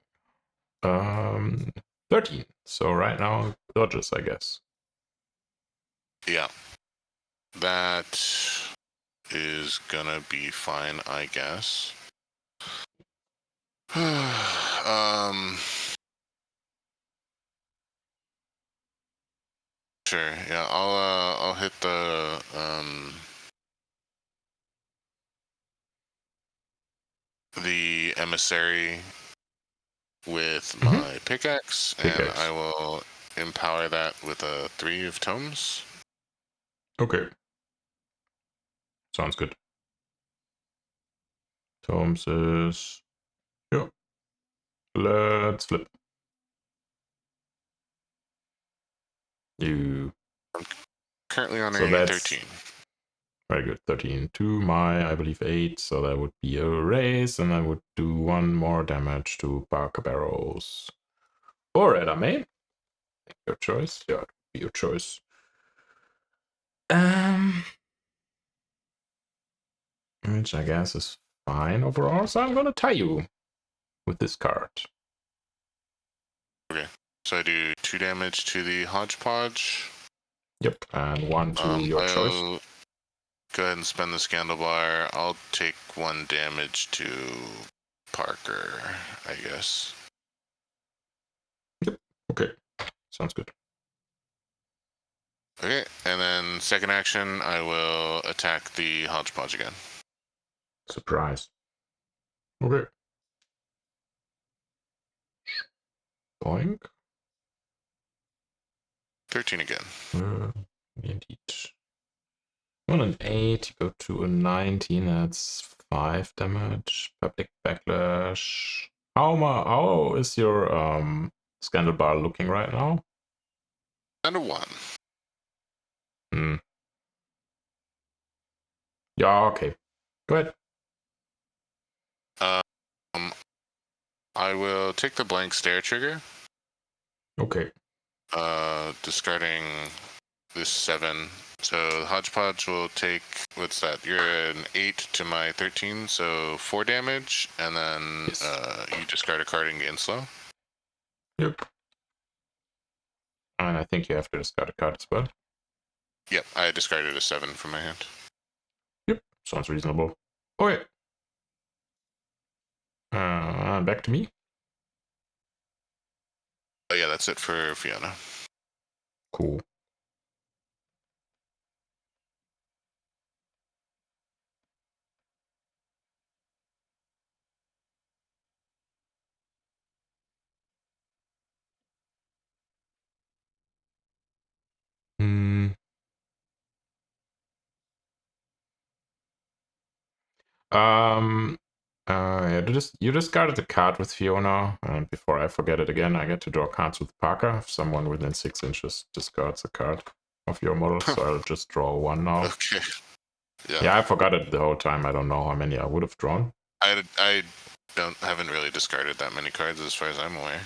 S1: 13. So right now, dodges, I guess.
S2: Yeah. That is gonna be fine, I guess. Sure. Yeah, I'll hit the emissary with my pickaxe, and I will empower that with a 3 of tomes.
S1: Okay. Sounds good. Tomes is... Yeah. Let's flip. You...
S2: I'm currently on
S1: So
S2: a
S1: that's
S2: 13.
S1: Very good. 13 to my, I believe, 8. So that would be a raise, and I would do 1 more damage to Parker Barrows. Or MAy. Your choice. Yeah, it would be your choice. Which I guess is fine overall. So I'm gonna tie you with this card.
S2: Okay. So I do 2 damage to the Hodgepodge.
S1: Yep, and 1 to your choice.
S2: Go ahead and spend the Scandal Bar. I'll take 1 damage to Parker, I guess.
S1: Yep. Okay. Sounds good.
S2: Okay, and then second action, I will attack the Hodgepodge again.
S1: Surprise. Okay. Boink.
S2: 13 again.
S1: Indeed. 1 and 8, go to a 19, that's 5 damage. Public backlash. How is your scandal bar looking right now?
S2: And a 1.
S1: Yeah, okay. Go ahead.
S2: I will take the blank stare trigger.
S1: Okay.
S2: Discarding this 7. So the Hodgepodge will take, what's that? You're an 8 to my 13, so 4 damage, and then you discard a card and gain slow.
S1: Yep. And I think you have to discard a card as well.
S2: Yep, I discarded a 7 from my hand.
S1: Yep, sounds reasonable. Okay. Back to me.
S2: Oh yeah, that's it for Phiona.
S1: Cool. Yeah, you discarded the card with Phiona, and before I forget it again, I get to draw cards with Parker. If someone within 6 inches discards a card of your model, so I'll just draw 1 now.
S2: Okay.
S1: Yeah, I forgot it the whole time. I don't know how many I would have drawn.
S2: I haven't really discarded that many cards as far as I'm aware.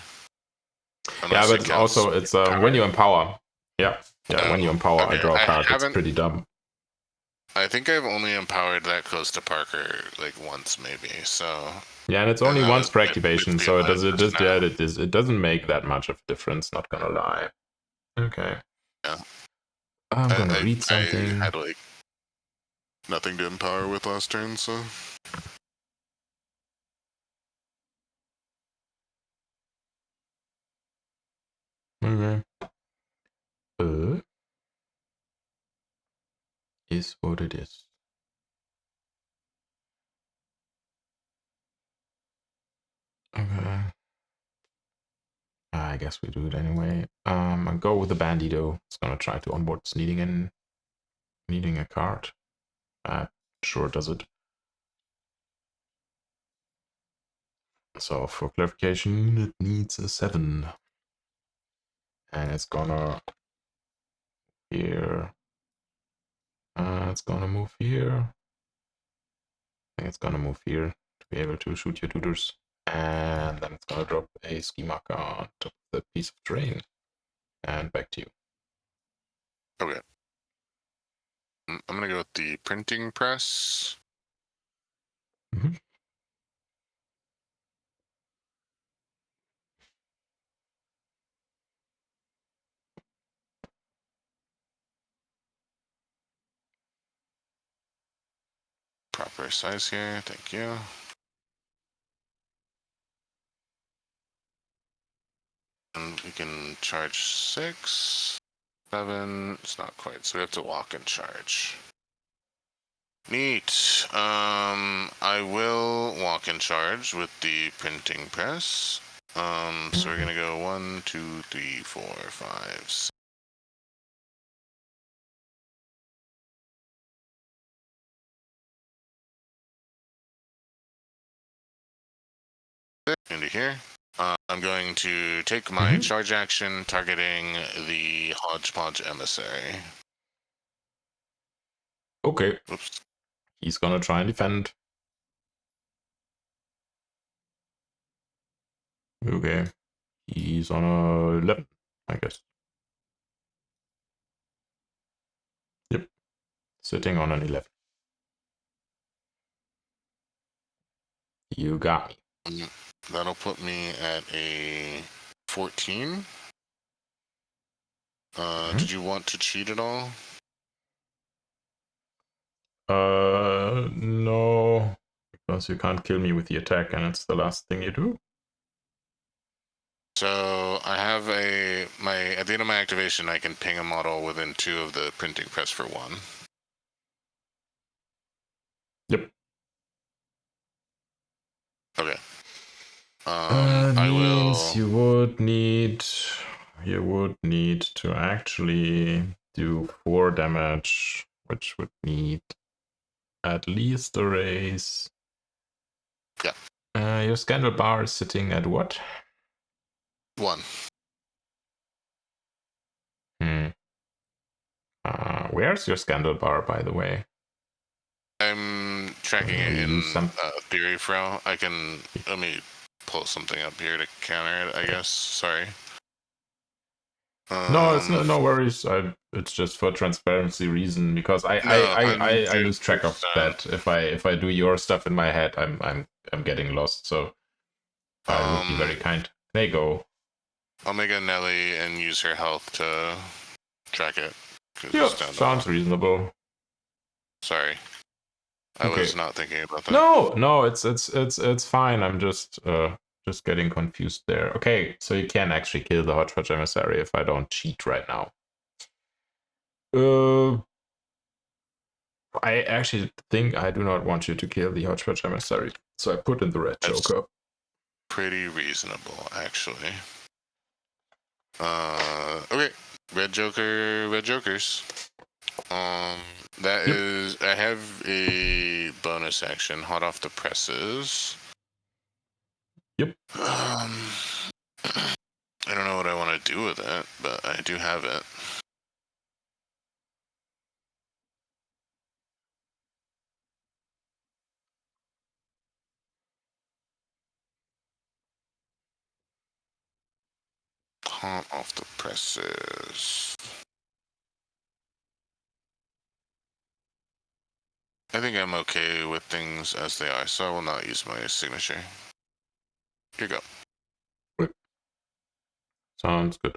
S1: Unless but it's when you empower. Yeah, when you empower, okay. I draw a card. It's pretty dumb.
S2: I think I've only empowered that close to Parker like once, maybe. So
S1: yeah, and it's only once per activation, so it doesn't make that much of a difference. Not gonna lie. Okay.
S2: Yeah.
S1: I'm gonna read something.
S2: I had like nothing to empower with last turn, so.
S1: is what it is. Okay. I guess we do it anyway. I'll go with the Bandido. It's gonna try to onboard needing a card. Sure does it. So for clarification, it needs a 7. And it's gonna here. It's gonna move here. I think it's gonna move here to be able to shoot your tutors. And then it's gonna drop a ski marker on top of the piece of terrain. And back to you.
S2: Okay. I'm gonna go with the printing press.
S1: Mm-hmm.
S2: Proper size here, thank you. And we can charge 6, 7, it's not quite, so we have to walk and charge. Neat. I will walk and charge with the printing press. So we're gonna go 1, 2, 3, 4, 5, 6. Into here. I'm going to take my charge action targeting the Hodgepodge Emissary.
S1: Okay.
S2: Oops.
S1: He's gonna try and defend. Okay. He's on a 11, I guess. Yep. Sitting on an 11. You got me.
S2: That'll put me at a 14. Did you want to cheat at all?
S1: No. Because you can't kill me with the attack and it's the last thing you do.
S2: So I have at the end of my activation, I can ping a model within 2 of the printing press for 1.
S1: Yep.
S2: Okay.
S1: I will. You would need to actually do 4 damage, which would need at least a raise.
S2: Yeah.
S1: Your scandal bar is sitting at what?
S2: 1.
S1: Where's your scandal bar, by the way?
S2: I'm tracking it in theory fro. Let me pull something up here to counter it, I guess. Sorry.
S1: No, it's no worries. It's just for transparency reason because I lose track of that. If I do your stuff in my head, I'm getting lost. So I would be very kind. There you go.
S2: I'll make a Nellie and use her health to track it.
S1: Yeah, sounds reasonable.
S2: Sorry, I was not thinking about that.
S1: No, it's fine. I'm just getting confused there. Okay, so you can actually kill the Hodgepodge Emissary if I don't cheat right now. I actually think I do not want you to kill the Hodgepodge Emissary, so I put in the red Joker.
S2: Pretty reasonable, actually. Okay, red Jokers. That is, I have a bonus action, hot off the presses.
S1: Yep.
S2: I don't know what I want to do with it, but I do have it. Hot off the presses. I think I'm okay with things as they are, so I will not use my signature. Here you go.
S1: Sounds good.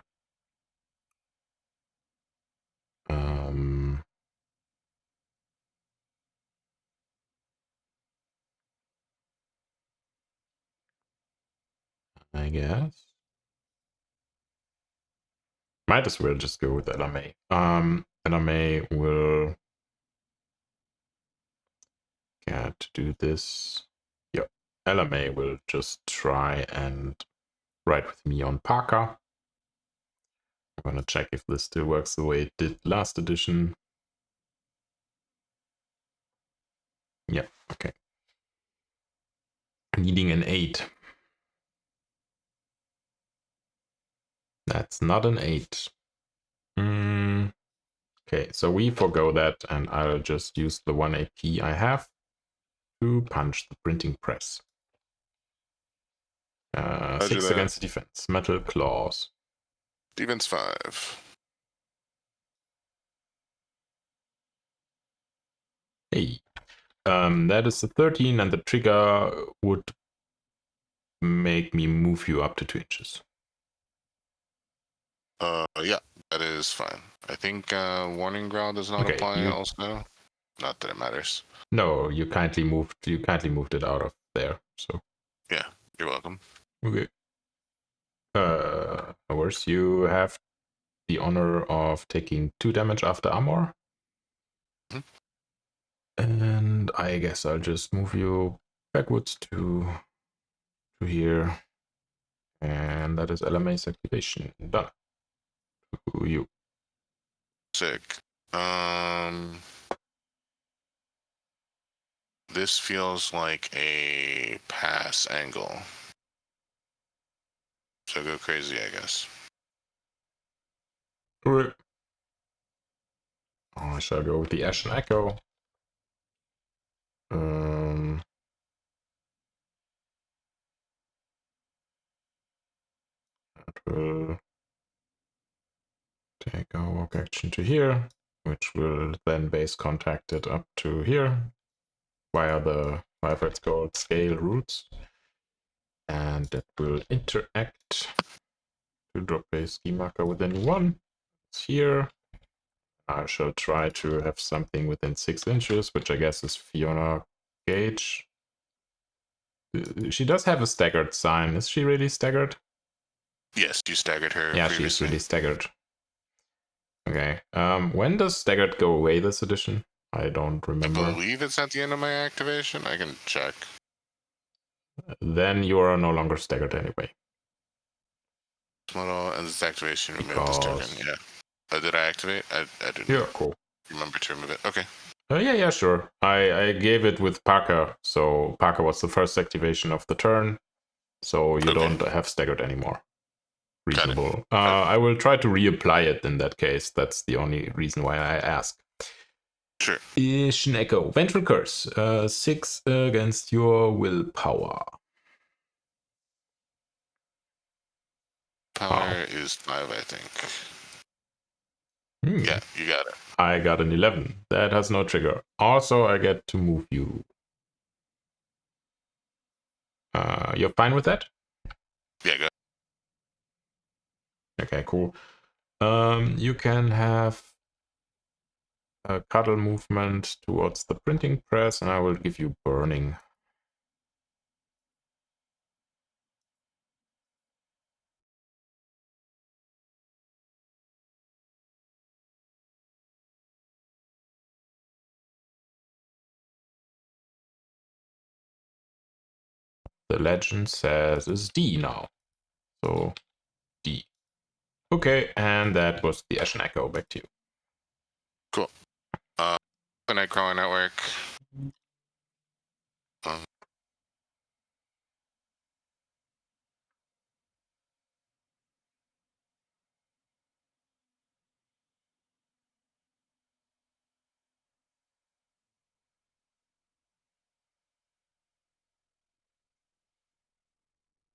S1: I guess. Might as well just go with LMA. LMA will Can't do this. Yep. LMA will just try and ride with me on Parker. I'm gonna check if this still works the way it did last edition. Yeah, okay. Needing an 8. That's not an 8. Okay, so we forgo that, and I'll just use the 1 AP I have to punch the printing press. 6 against defense. Metal claws.
S2: Defense 5.
S1: Hey. That is a 13, and the trigger would make me move you up to 2 inches.
S2: Yeah, that is fine. I think warning growl does not apply also. Not that it matters.
S1: No, you kindly moved it out of there. So
S2: yeah, you're welcome.
S1: Okay. Of course, you have the honor of taking 2 damage after armor.
S2: Mm-hmm.
S1: And I guess I'll just move you backwards to here. And that is LMA's activation. Done. To you.
S2: Sick. This feels like a pass angle. So go crazy, I guess.
S1: Alright. I shall go with the Ashen Echo. That will take our walk action to here, which will then base contact it up to here via whatever it's called, scale roots. And that will interact to drop a ski marker within 1. It's here. I shall try to have something within 6 inches, which I guess is Phiona Gage. She does have a staggered sign. Is she really staggered?
S2: Yes, you staggered her.
S1: Yeah,
S2: previously.
S1: she's really staggered. Okay. When does staggered go away this edition? I don't remember.
S2: I believe it's at the end of my activation. I can check.
S1: Then you are no longer staggered anyway.
S2: Model and this activation remove this token. Yeah. Did I activate? I didn't.
S1: Yeah, cool.
S2: Remember to remove it. Okay.
S1: Yeah, sure. I gave it with Parker, so Parker was the first activation of the turn, so you don't have staggered anymore. Reasonable. I will try to reapply it in that case. That's the only reason why I ask.
S2: Sure.
S1: Ashen Echo. Vengeful Curse. 6 against your willpower.
S2: Power is 5, I think. Yeah, you got it.
S1: I got an 11. That has no trigger. Also, I get to move you. You're fine with that?
S2: Yeah, go.
S1: Okay, cool. You can have a cuddle movement towards the printing press, and I will give you burning. The legend says it's D now. So D. Okay, and that was the Ashen Echo. Back to you.
S2: Cool. The Nightcrawler Network.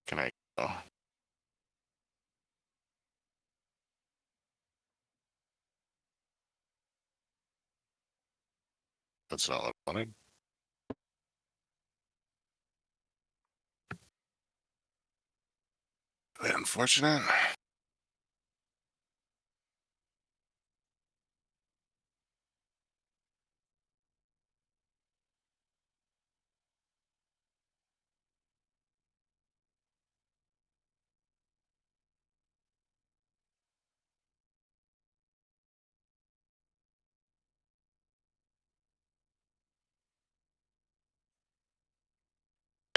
S2: Can I go? That's not what I wanted. Unfortunate.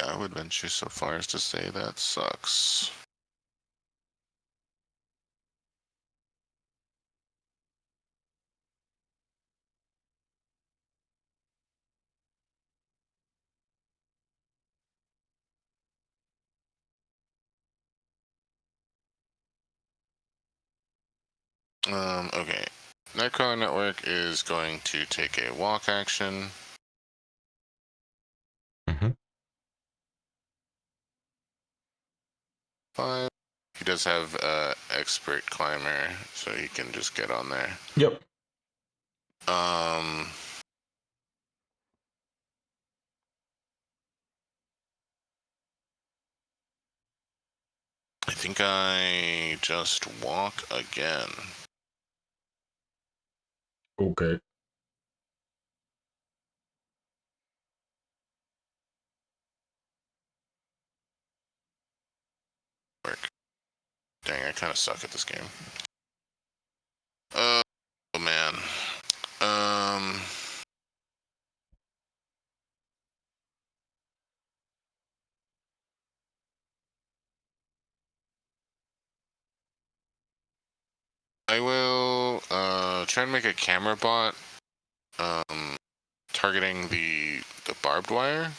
S2: I would venture so far as to say that sucks. Okay. Nightcrawler Network is going to take a walk action.
S1: Mm-hmm.
S2: 5. He does have expert climber, so he can just get on there.
S1: Yep.
S2: I think I just walk again.
S1: Okay.
S2: Work. Dang, I kind of suck at this game. Oh man. I will try and make a camera bot targeting the barbed wire.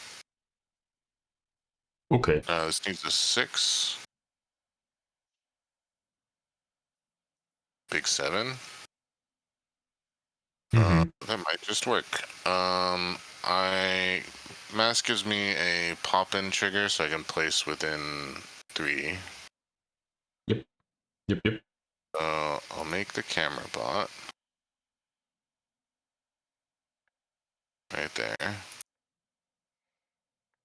S1: Okay.
S2: This needs a 6. Big 7.
S1: Mm-hmm.
S2: That might just work. Mask gives me a pop-in trigger, so I can place within 3.
S1: Yep.
S2: So I'll make the camera bot right there.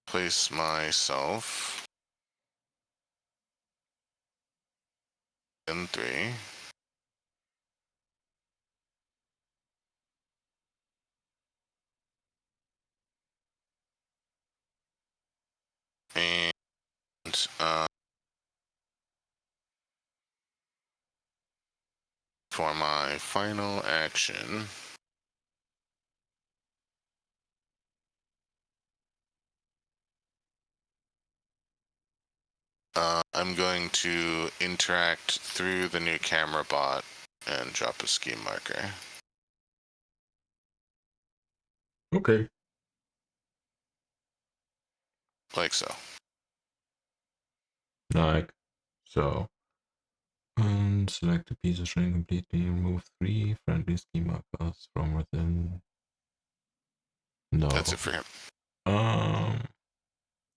S2: Place myself in 3. And for my final action, I'm going to interact through the new camera bot and drop a scheme marker.
S1: Okay.
S2: Like so.
S1: Like so. And select a piece of string completely. Remove 3 friendly schema markers from within. No.
S2: That's it for him.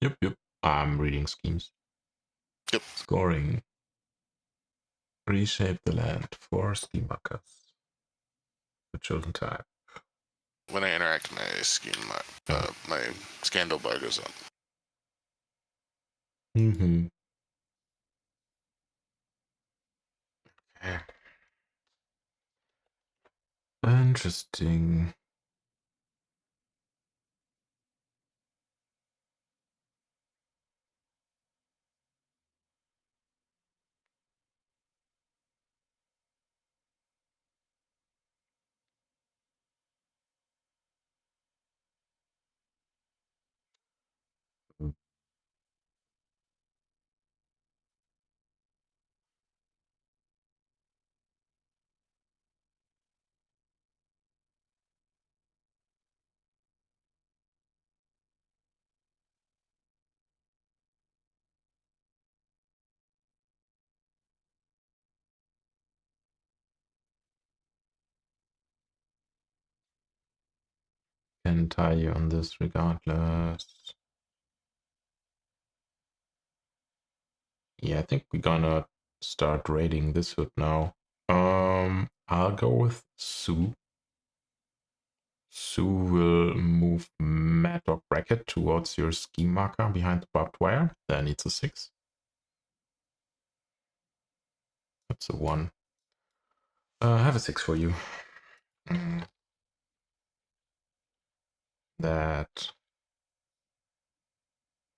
S1: Yep. I'm reading schemes.
S2: Yep.
S1: Scoring. Reshape the land. 4 scheme markers. The chosen type.
S2: When I interact, my scheme, my scandal bar goes up.
S1: Mm-hmm. Okay. Interesting. Can tie you on this regardless. Yeah, I think we're gonna start raiding this hood now. I'll go with Sue. Sue will move Dog Brackett towards your scheme marker behind the barbed wire. There needs a 6. That's a 1. I have a 6 for you. That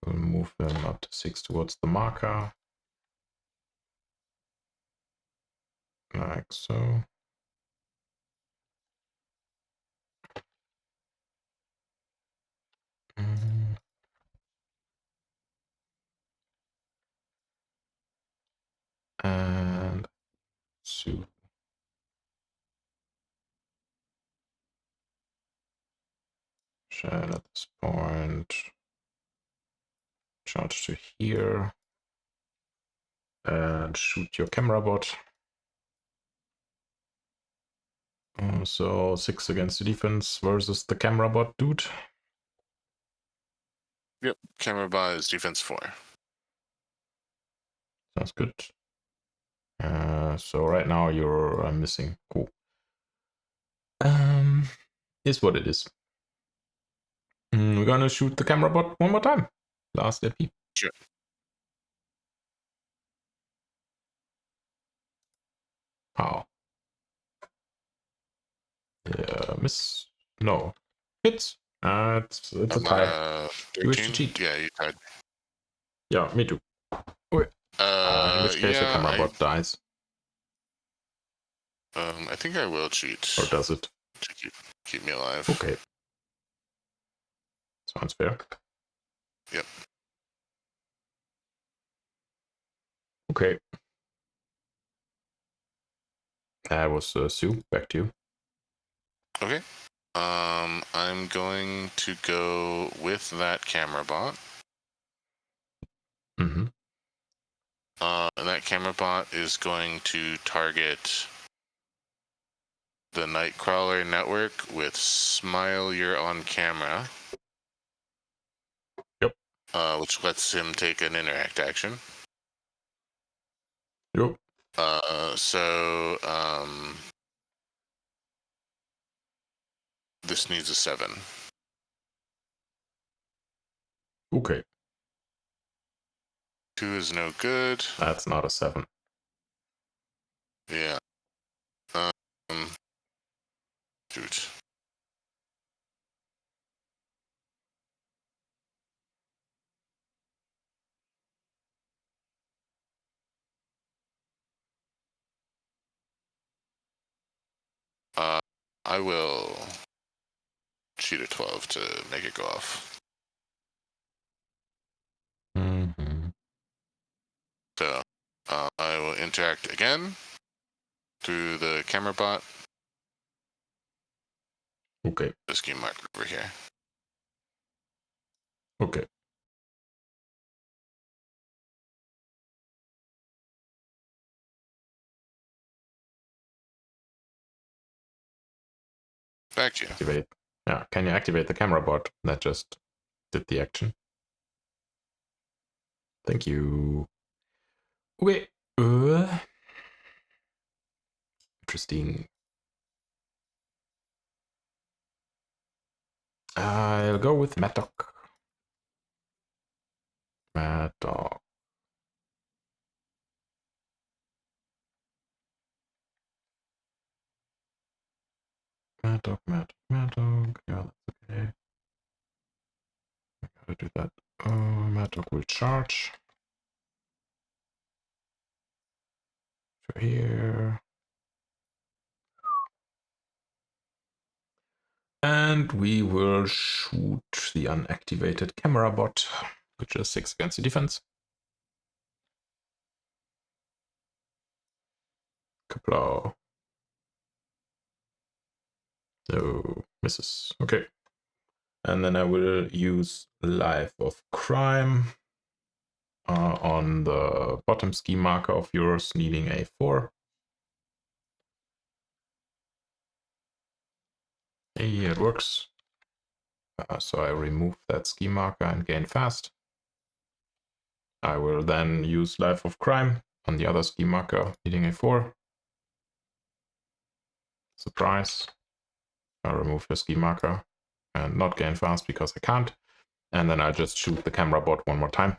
S1: will move him up to 6 towards the marker. Like so. to share at this point. Charge to here. And shoot your camera bot. So 6 against the defense versus the camera bot dude.
S2: Yep, camera bot is defense 4.
S1: Sounds good. So right now you're missing. Cool. Is what it is. We're gonna shoot the camera bot one more time. Last EP.
S2: Sure.
S1: How? Yeah, miss. No. Hits. It's a tie. You wish to cheat.
S2: Yeah, you tied.
S1: Yeah, me too. Wait. In which case the camera bot dies.
S2: I think I will cheat.
S1: Or does it?
S2: To keep me alive.
S1: Okay. Sounds fair.
S2: Yep.
S1: Okay. That was Sue. Back to you.
S2: Okay. I'm going to go with that camera bot.
S1: Mm-hmm.
S2: And that camera bot is going to target the Nightcrawler Network with Smile You're on Camera.
S1: Yep.
S2: Which lets him take an interact action.
S1: Yep.
S2: This needs a 7.
S1: Okay.
S2: 2 is no good.
S1: That's not a 7.
S2: Yeah. Shoot. I will cheat a 12 to make it go off.
S1: Mm-hmm.
S2: So, I will interact again through the camera bot.
S1: Okay.
S2: The scheme marker over here.
S1: Okay.
S2: Back to you.
S1: Activate. Yeah. Can you activate the camera bot that just did the action? Thank you. Okay. Interesting. I'll go with Mad Dog. Mad Dog. Mad Dog, Mad Dog, Mad Dog. Yeah, that's okay. I gotta do that. Mad Dog will charge. So here. And we will shoot the unactivated camera bot, which is 6 against the defense. Kaplow. No, misses. Okay. And then I will use Life of Crime on the bottom ski marker of yours, needing a 4. Hey, it works. So I remove that ski marker and gain fast. I will then use Life of Crime on the other ski marker, needing a 4. Surprise. I'll remove your ski marker and not gain fast because I can't. And then I'll just shoot the camera bot one more time.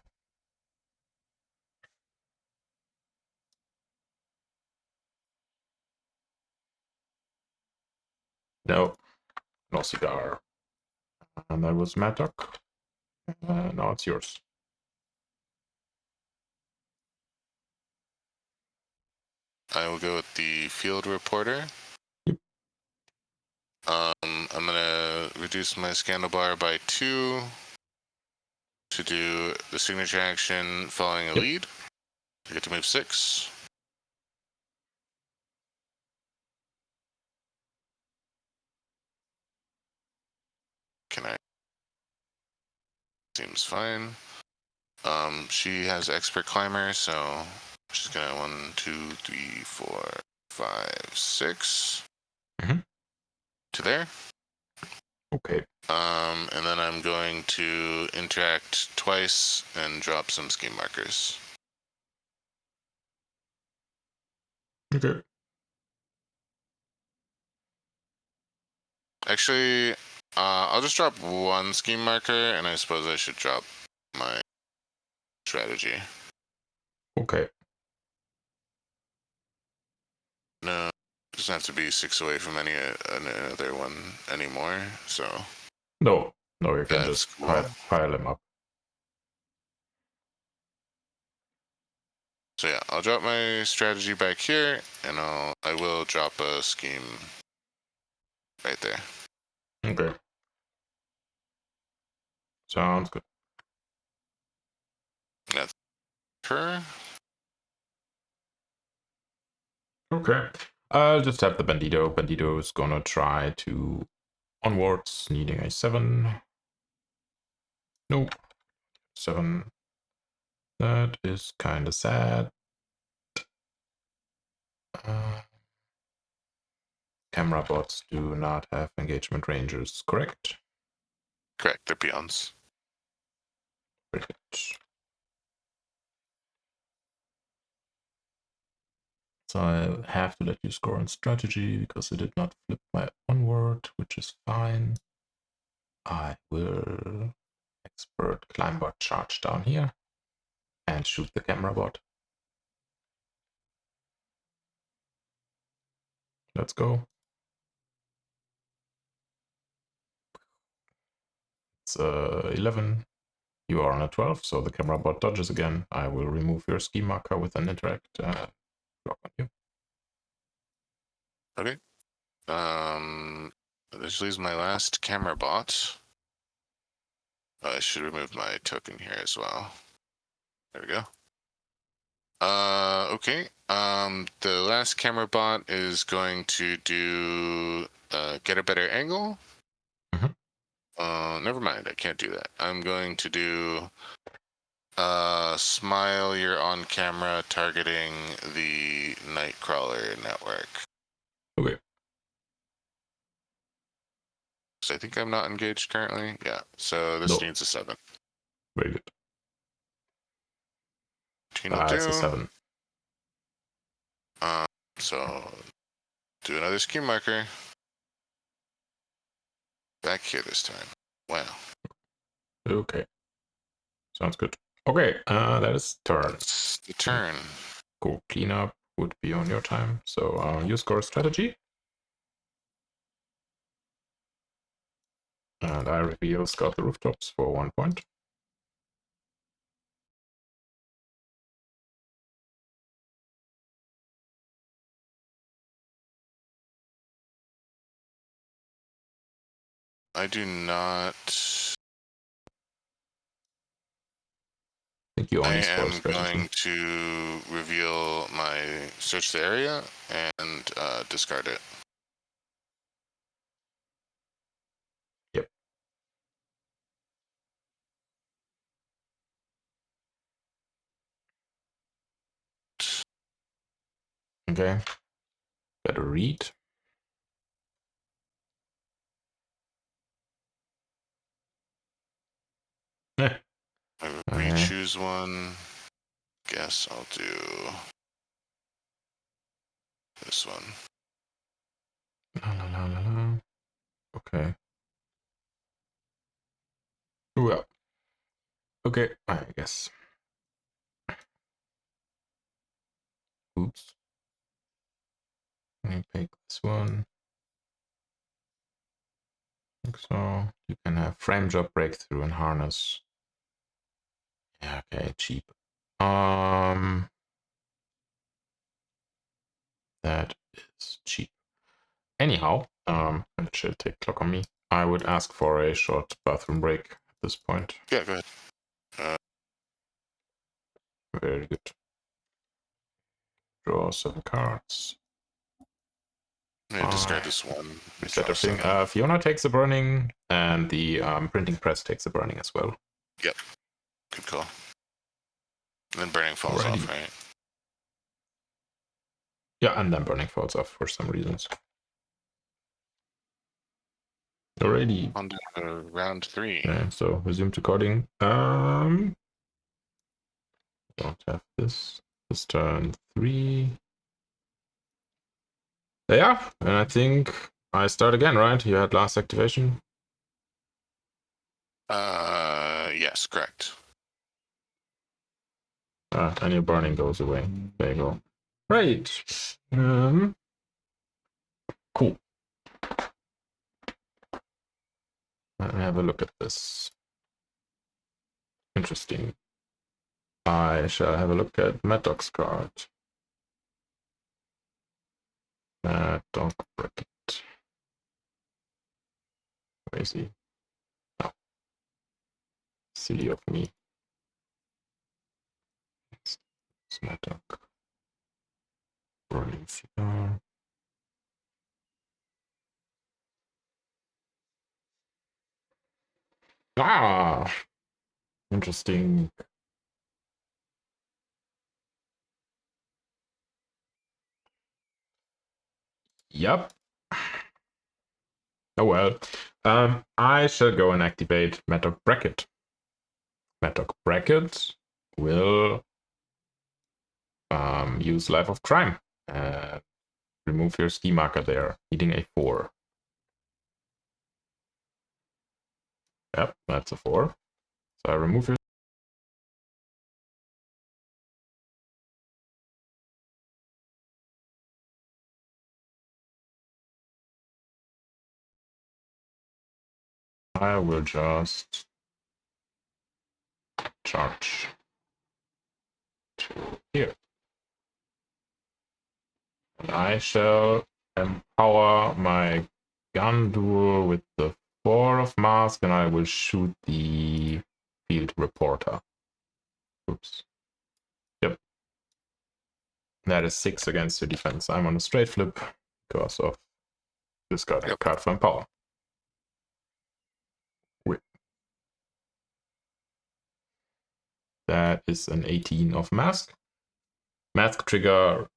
S1: No, no cigar. And that was Mad Dog. Now it's yours.
S2: I will go with the field reporter.
S1: Yep.
S2: I'm gonna reduce my scandal bar by 2 to do the signature action following a lead. I get to move 6. seems fine. She has expert climber, so she's gonna 1, 2, 3, 4, 5, 6 to there.
S1: Okay.
S2: And then I'm going to interact twice and drop some scheme markers.
S1: Okay.
S2: Actually, I'll just drop one scheme marker, and I suppose I should drop my strategy.
S1: Okay.
S2: No, it doesn't have to be 6 away from any another one anymore. So
S1: No, you can
S2: that's
S1: just
S2: cool.
S1: pile them up.
S2: So yeah, I'll drop my strategy back here, and I will drop a scheme right there.
S1: Okay. Sounds good.
S2: That's her.
S1: Okay. I'll just have the Bandido. Bandido is gonna try to onwards, needing a 7. Nope. 7. That is kind of sad. Camera bots do not have engagement rangers, correct?
S2: Correct, they're peons.
S1: Very good. So I have to let you score on strategy because I did not flip my onward, which is fine. I will expert climber charge down here and shoot the camera bot. Let's go. It's 11. You are on a 12, so the camera bot dodges again. I will remove your ski marker with an interact block on you.
S2: Okay. This leaves my last camera bot. I should remove my token here as well. There we go. Okay. The last camera bot is going to do get a better angle. Never mind, I can't do that. I'm going to do smile, you're on camera targeting the Nightcrawler Network.
S1: Okay.
S2: So I think I'm not engaged currently. Yeah, so this needs a 7.
S1: Very good.
S2: It's
S1: a 7.
S2: So do another scheme marker. Back here this time. Wow.
S1: Okay. Sounds good. Okay, that is turn.
S2: That's the turn.
S1: Cool. Cleanup would be on your time. So you score strategy. And I reveal Scout the Rooftops for 1 point.
S2: I do not.
S1: I think you
S2: I
S1: only score
S2: am
S1: strategy.
S2: going to reveal my search the area and discard it.
S1: Yep. Okay. Better read.
S2: I re-choose one. Guess I'll do this one.
S1: Okay. Well. Okay, I guess. Oops. Let me pick this one. Like so. You can have frame drop, breakthrough, and harness. Yeah, okay, cheap. That is cheap. Anyhow, it should take clock on me. I would ask for a short bathroom break at this point.
S2: Yeah, go ahead.
S1: Very good. Draw 7 cards.
S2: Discard this one.
S1: Reset everything. Phiona takes a burning, and the printing press takes a burning as well.
S2: Yep. Good call. And then burning falls
S1: Alrighty.
S2: off, right?
S1: Yeah, and then burning falls off for some reasons. Alrighty.
S2: On to round 3.
S1: Okay, so resume recording. Don't have this. This turn 3. Yeah, and I think I start again, right? You had last activation.
S2: Yes, correct.
S1: And your burning goes away. There you go. Right. Cool. Let me have a look at this. Interesting. I shall have a look at Maddox's card. Dog Brackett. Where is he? Oh. Silly of me. It's Maddox. Burning cigar. Ah! Interesting. Yep. Oh well. I shall go and activate Maddox Brackett. Maddox Brackett will use Life of Crime. Remove your ski marker there, eating a 4. Yep, that's a 4. So I remove your. I will just charge to here. And I shall empower my gun duel with the 4 of mask, and I will shoot the field reporter. Oops. Yep. That is 6 against the defense. I'm on a straight flip because of discarding a card for empower. Wait. That is an 18 of mask. Mask trigger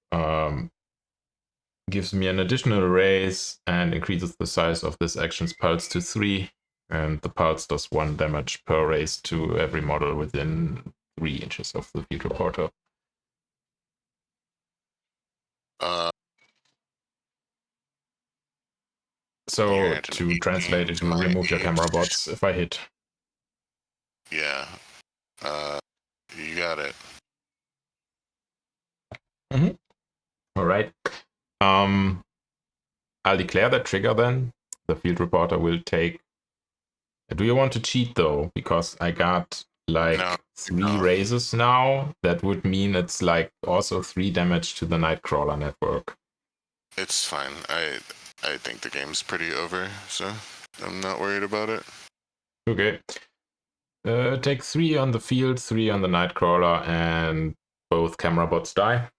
S1: gives me an additional raise and increases the size of this action's pulse to 3. And the pulse does 1 damage per raise to every model within 3 inches of the field reporter. So to translate it, you remove your camera bots if I hit.
S2: Yeah. You got it.
S1: Mm-hmm. All right. I'll declare that trigger then. The field reporter will take. Do you want to cheat though? Because I got like 3 raises now. That would mean it's like also 3 damage to the Nightcrawler Network.
S2: It's fine. I think the game's pretty over, so I'm not worried about it.
S1: Okay. Take 3 on the field, 3 on the Nightcrawler, and both camera bots die.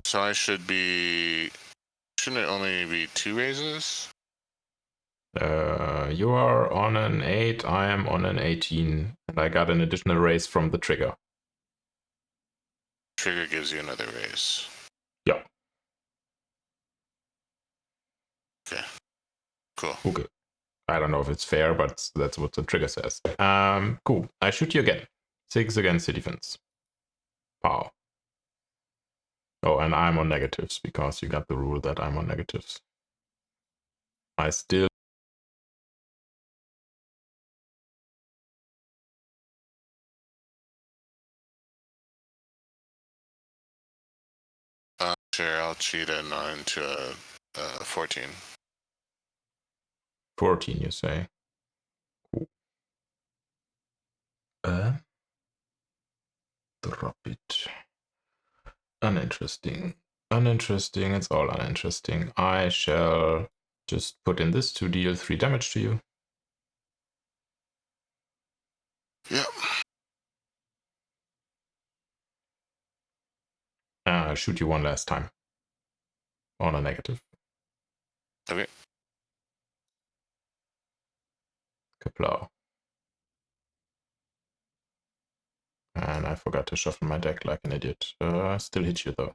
S2: So I should be. Shouldn't it only be 2 raises?
S1: You are on an 8, I am on an 18, and I got an additional raise from the trigger.
S2: Trigger gives you another raise.
S1: Yeah.
S2: Okay. Cool.
S1: Okay. I don't know if it's fair, but that's what the trigger says. Cool. I shoot you again. 6 against the defense. Pow. Oh, and I'm on negatives because you got the rule that I'm on negatives. I still.
S2: Sure, I'll cheat a 9 to a 14.
S1: 14, you say? Cool. Drop it. Uninteresting. uninteresting. It's all uninteresting. I shall just put in this to deal 3 damage to you.
S2: Yep.
S1: I'll shoot you one last time. On a negative.
S2: Okay.
S1: Kaplow. And I forgot to shuffle my deck like an idiot. Still hit you though.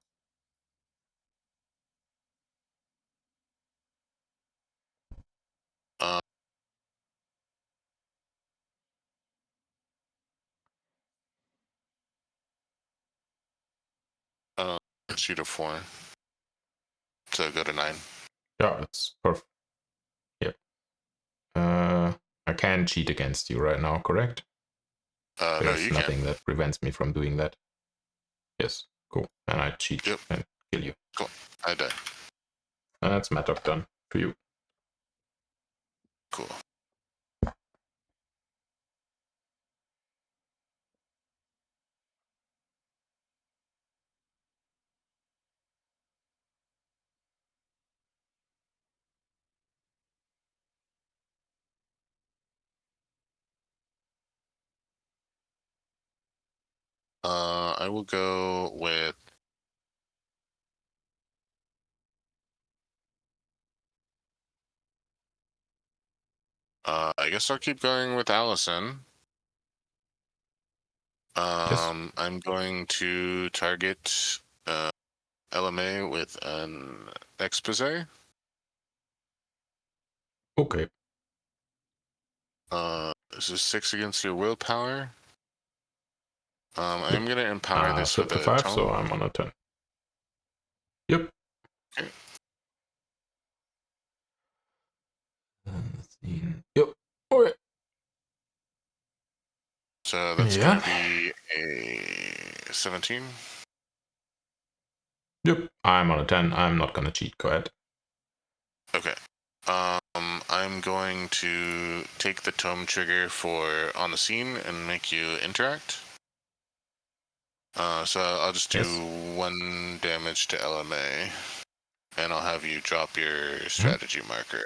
S2: Shoot a 4. So go to 9.
S1: Yeah, it's perfect. Yep. I can cheat against you right now, correct?
S2: No,
S1: There's
S2: you
S1: nothing
S2: can.
S1: that prevents me from doing that. Yes, cool. And I cheat and kill you.
S2: Cool. I die.
S1: And that's Mattock done for you.
S2: Cool. I will go with I guess I'll keep going with Alison.
S1: Yes.
S2: I'm going to target LMA with an expose.
S1: Okay.
S2: This is 6 against your willpower. I'm gonna empower this
S1: Flip
S2: with
S1: to
S2: a
S1: 5, so
S2: tome.
S1: I'm on a 10. Yep.
S2: Okay.
S1: Yep. Okay.
S2: So that's gonna be a 17.
S1: Yep. I'm on a 10. I'm not gonna cheat. Go ahead.
S2: Okay. I'm going to take the tome trigger for on the scene and make you interact. So I'll just do 1 damage to LMA, and I'll have you drop your strategy marker.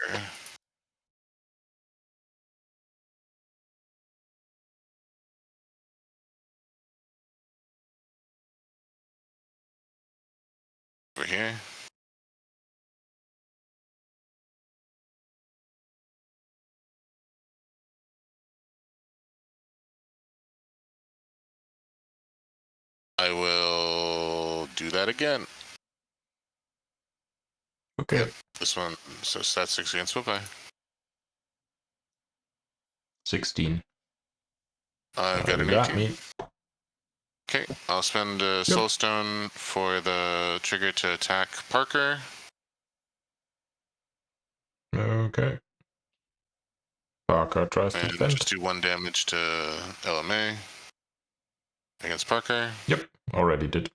S2: Over here. I will do that again.
S1: Okay.
S2: Yep, this one, so stat 6 against willpower.
S1: 16.
S2: I've got an
S1: You got
S2: 18.
S1: me.
S2: Okay, I'll spend a soul stone for the trigger to attack Parker.
S1: Okay. Parker tries to
S2: And
S1: defend.
S2: just do 1 damage to LMA against Parker.
S1: Yep, already did.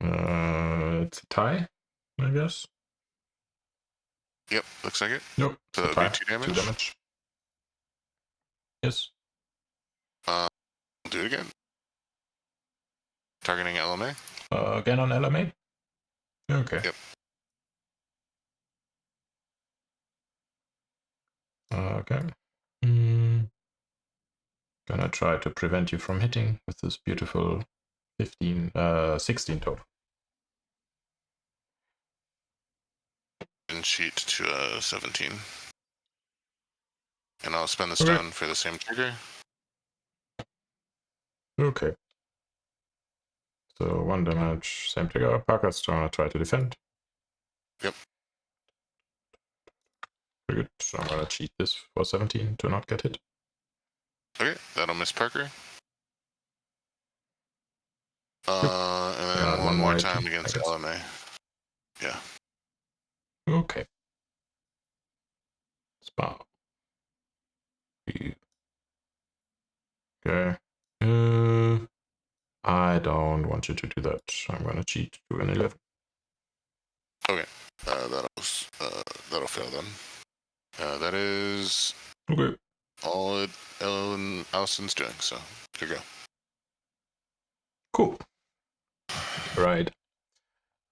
S1: It's a tie, I guess.
S2: Yep, looks like it.
S1: Nope.
S2: So that would be 2 damage.
S1: 2 damage. Yes.
S2: I'll do it again. Targeting LMA.
S1: Again on LMA? Okay.
S2: Yep.
S1: Okay. Gonna try to prevent you from hitting with this beautiful 16 total.
S2: And cheat to a 17. And I'll spend the stone for the same trigger.
S1: Okay. So 1 damage, same trigger. Parker's gonna try to defend.
S2: Yep.
S1: Very good. So I'm gonna cheat this for 17 to not get hit.
S2: Okay, that'll miss Parker. And then one more time against LMA. Yeah.
S1: Okay. Spa. Okay. I don't want you to do that. I'm gonna cheat to an 11.
S2: Okay. That'll fail then. That is
S1: Okay.
S2: all Alison's doing, so here you go.
S1: Cool. Right.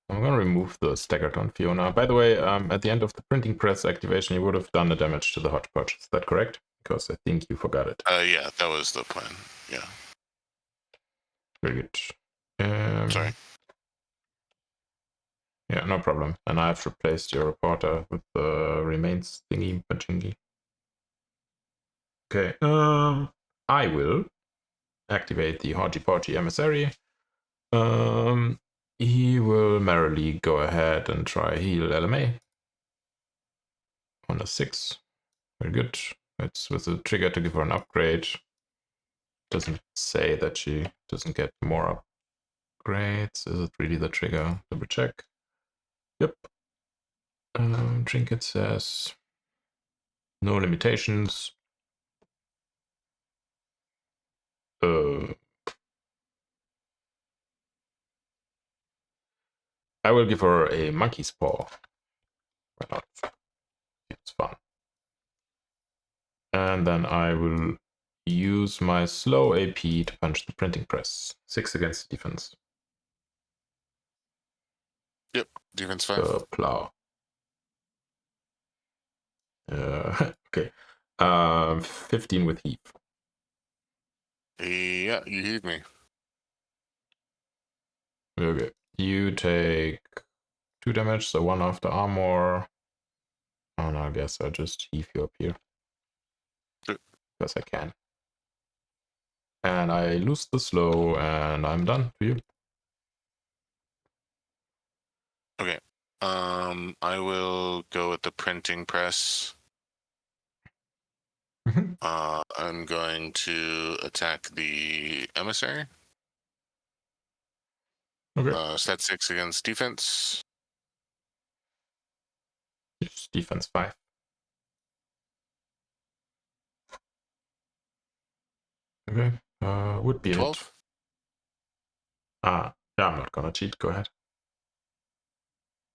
S1: I'm gonna remove the staggered on Phiona. By the way, at the end of the printing press activation, you would have done the damage to the Hodgepodge. Is that correct? Because I think you forgot it.
S2: Yeah, that was the plan. Yeah.
S1: Very good.
S2: Sorry.
S1: Yeah, no problem. And I've replaced your reporter with the remains thingy majingy. Okay. I will activate the Hodgepodge Emissary. He will merrily go ahead and try heal LMA on a 6. Very good. It's with a trigger to give her an upgrade. Doesn't say that she doesn't get more upgrades. Is it really the trigger? Double check. Yep. Trinket says no limitations. I will give her a monkey's paw. Why not? It's fun. And then I will use my slow AP to punch the printing press. 6 against defense.
S2: Yep, defense 5.
S1: Plow. Okay. 15 with heave.
S2: Yeah, you heaved me.
S1: Okay. You take 2 damage, so 1 off the armor. Oh no, I guess I'll just heave you up here.
S2: Good.
S1: Because I can. And I lose the slow, and I'm done to you.
S2: Okay. I will go with the printing press. I'm going to attack the emissary.
S1: Okay.
S2: Stat 6 against defense.
S1: It's defense 5. Okay. Would be
S2: 12.
S1: it. Yeah, I'm not gonna cheat. Go ahead.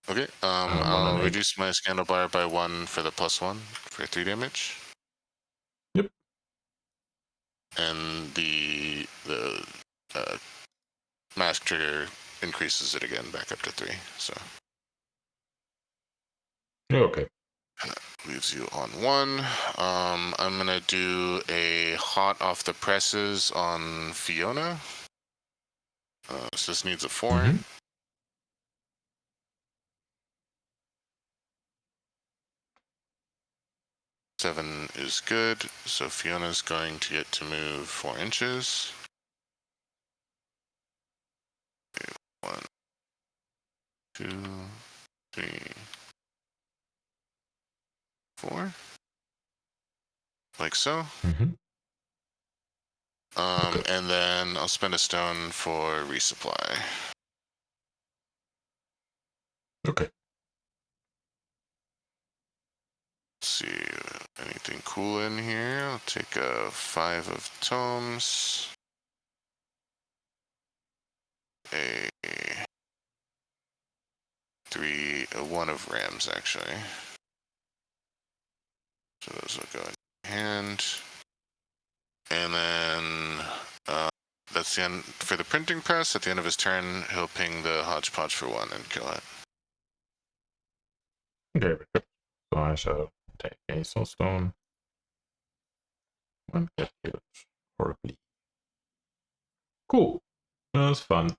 S2: Okay. I'll reduce my scandal bar by 1 for the +1 for 3 damage.
S1: Yep.
S2: And the mask trigger increases it again back up to 3. So.
S1: Okay.
S2: Leaves you on 1. I'm gonna do a hot off the presses on Phiona. So this needs a 4. 7 is good, so Fiona's going to get to move 4 inches. 1, 2, 3, 4. Like so.
S1: Okay.
S2: And then I'll spend a stone for resupply.
S1: Okay.
S2: Let's see, anything cool in here? I'll take a 5 of tomes. A 1 of rams, actually. So those will go in hand. And then that's the end for the printing press. At the end of his turn, he'll ping the Hodgepodge for 1 and kill it.
S1: Okay. So I shall take a soulstone and get killed horribly. Cool. That was fun.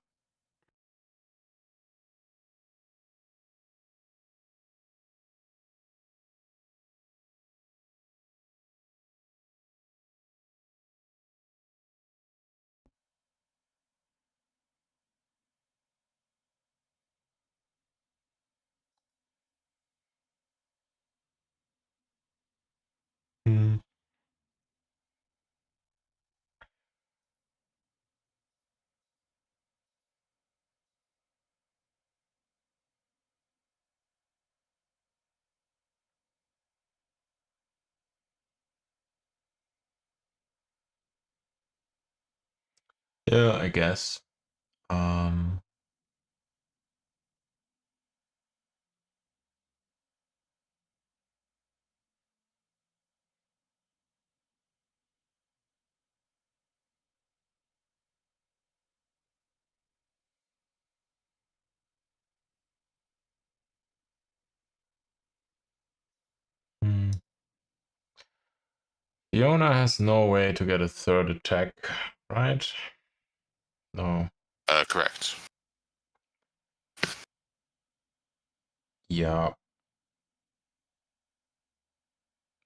S1: Yeah, I guess. Phiona has no way to get a third attack, right? No.
S2: Correct.
S1: Yeah.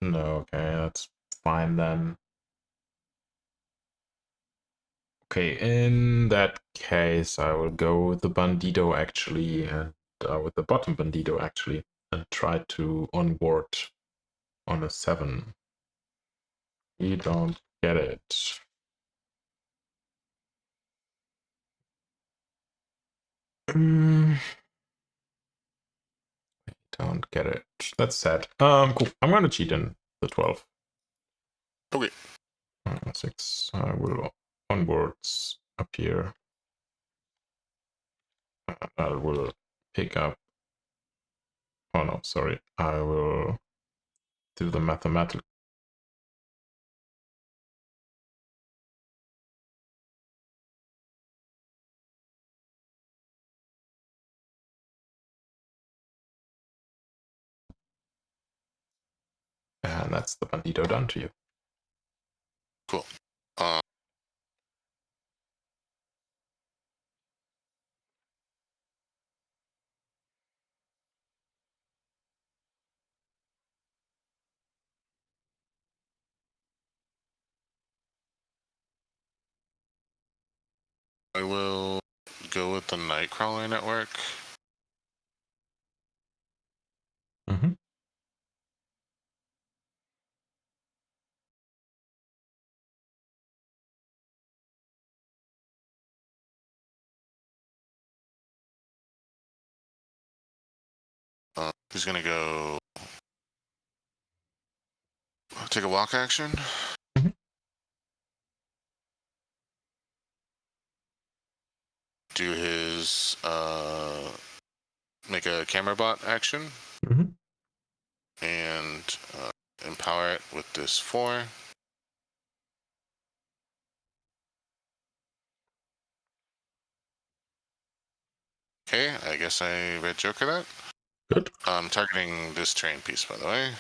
S1: No, okay, that's fine then. Okay, in that case, I will go with the Bandido actually, and with the bottom Bandido actually, and try to onboard on a 7. You don't get it. Don't get it. That's sad. Cool. I'm gonna cheat in the 12.
S2: Okay.
S1: 6. I will onboards appear. I will pick up. Oh no, sorry. I will do the mathematical. And that's the Bandido done to you.
S2: Cool. I will go with the Nightcrawler Network.
S1: Mm-hmm.
S2: He's gonna go take a walk action.
S1: Mm-hmm.
S2: Do his make a camera bot action.
S1: Mm-hmm.
S2: And empower it with this 4. Okay, I guess I read Joker that.
S1: Good.
S2: I'm targeting this terrain piece, by the way.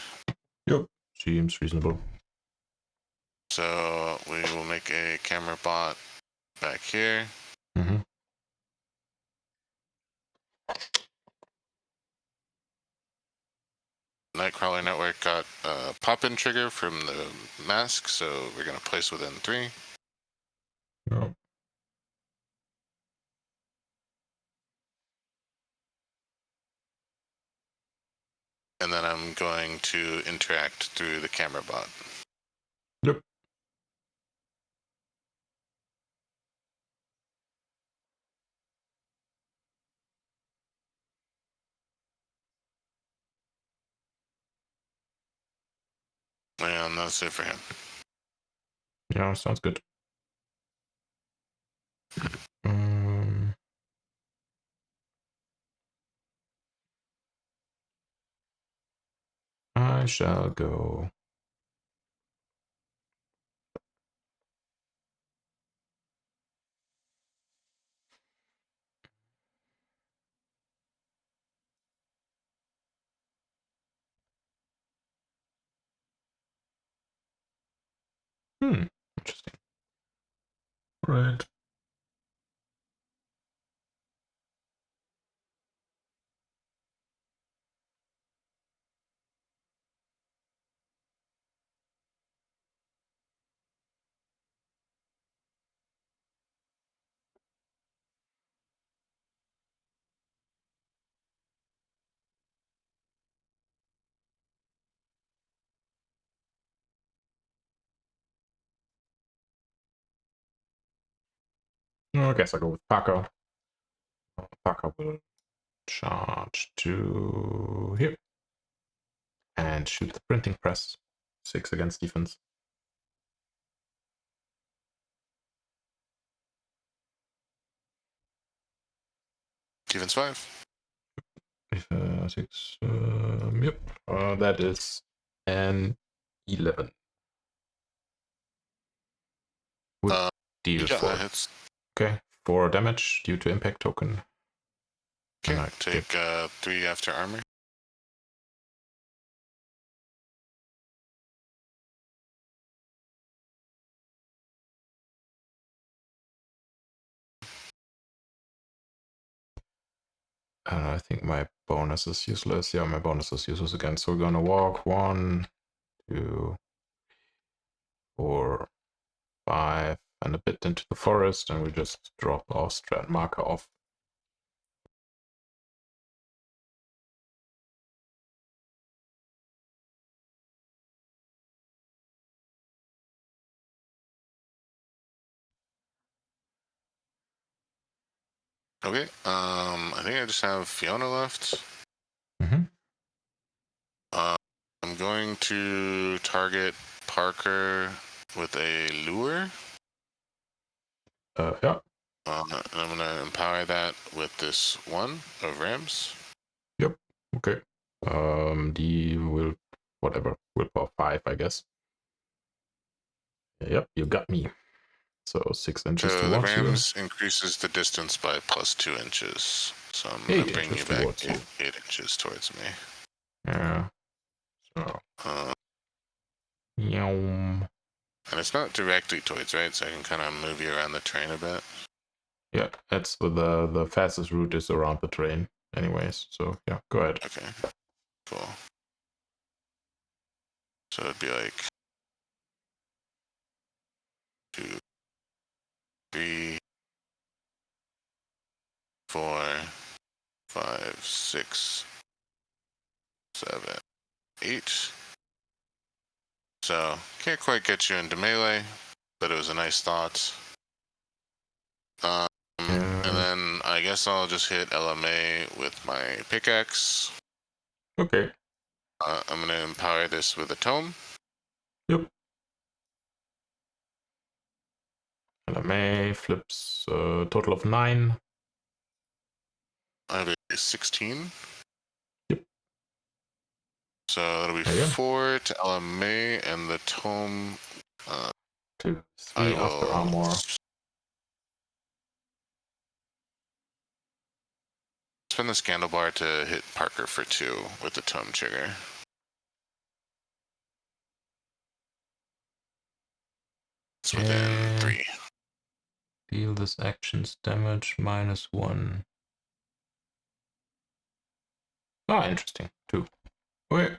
S1: Yep. Seems reasonable.
S2: So we will make a camera bot back here.
S1: Mm-hmm.
S2: Nightcrawler Network got a pop-in trigger from the mask, so we're gonna place within 3.
S1: Yep.
S2: And then I'm going to interact through the camera bot.
S1: Yep.
S2: And that's it for him.
S1: Yeah, sounds good. I shall go. Interesting. Right. I guess I'll go with Parker. Parker will charge to here and shoot the printing press. 6 against defense.
S2: Defense 5.
S1: 6. Yep. That is an 11. Would deal
S2: Yeah,
S1: 4.
S2: that hits.
S1: Okay. 4 damage due to impact token.
S2: Okay, take 3 after armor.
S1: I think my bonus is useless. Yeah, my bonus is useless again. So we're gonna walk 1, 2, 4, 5, and a bit into the forest, and we just drop our strat marker off.
S2: Okay. I think I just have Phiona left.
S1: Mm-hmm.
S2: I'm going to target Parker with a lure.
S1: Yeah.
S2: And I'm going to empower that with this 1 of Rams.
S1: Yep. Okay. The will whatever willpower 5, I guess. Yep, you got me. So 6 inches
S2: So the
S1: towards you.
S2: Rams increases the distance by +2 inches. So I'm
S1: 8
S2: going to bring
S1: inches
S2: you back
S1: towards you.
S2: 8 inches towards me.
S1: Yeah. So. Yum.
S2: And it's not directly towards, right? So I can kind of move you around the terrain a bit.
S1: Yeah, that's the fastest route is around the train, anyways. So yeah, go ahead.
S2: Okay. Cool. So it'd be like 2, 3, 4, 5, 6, 7, 8. So can't quite get you into melee, but it was a nice thought. And then I guess I'll just hit LMA with my pickaxe.
S1: Okay.
S2: I'm gonna empower this with a tome.
S1: Yep. LMA flips total of 9.
S2: I have a 16.
S1: Yep.
S2: So that'll be 4 to LMA, and the tome.
S1: 2, 3
S2: I
S1: after
S2: will
S1: armor.
S2: spin the scandal bar to hit Parker for 2 with the tome trigger. It's within 3.
S1: Deal this action's damage -1. Ah, interesting. 2. Okay.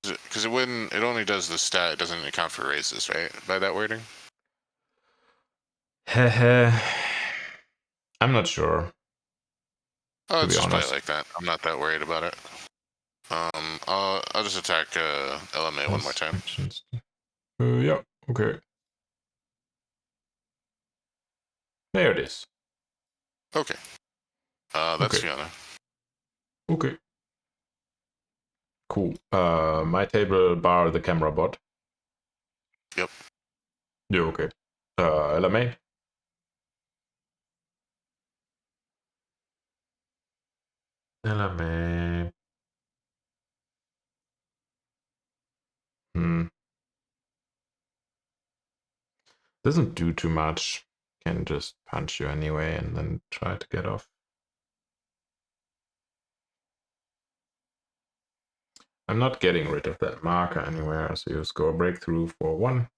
S2: Because it only does the stat, it doesn't account for raises, right? By that wording?
S1: Heh. I'm not sure.
S2: Oh,
S1: To
S2: it's
S1: be
S2: just
S1: honest.
S2: probably like that. I'm not that worried about it. I'll just attack LMA one more time.
S1: Yeah, okay. There it is.
S2: Okay. That's
S1: Okay.
S2: Phiona.
S1: Okay. Cool. My table bar the camera bot.
S2: Yep.
S1: Yeah, okay. LMA. LMA. Doesn't do too much. Can just punch you anyway and then try to get off. I'm not getting rid of that marker anywhere, so you score a breakthrough for 1.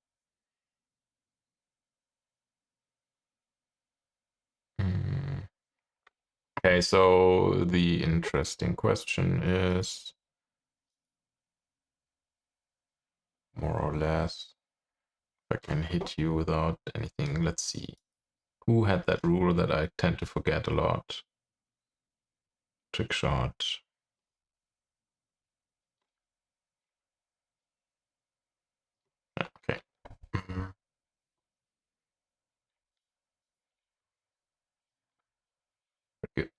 S1: Okay, so the interesting question is more or less if I can hit you without anything. Let's see. Who had that rule that I tend to forget a lot? Trick shot. Okay. Good.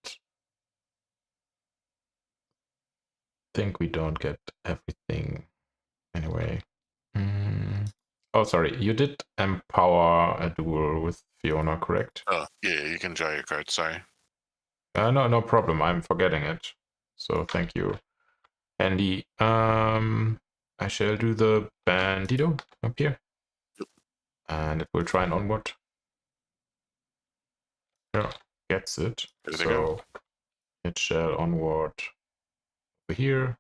S1: Think we don't get everything anyway. Oh, sorry. You did empower a duel with Phiona, correct?
S2: Oh, yeah, you can draw your card, sorry.
S1: No problem. I'm forgetting it. So thank you, Andy. I shall do the Bandido up here. And it will try and onward. Yeah, gets it. So it shall onward over here, at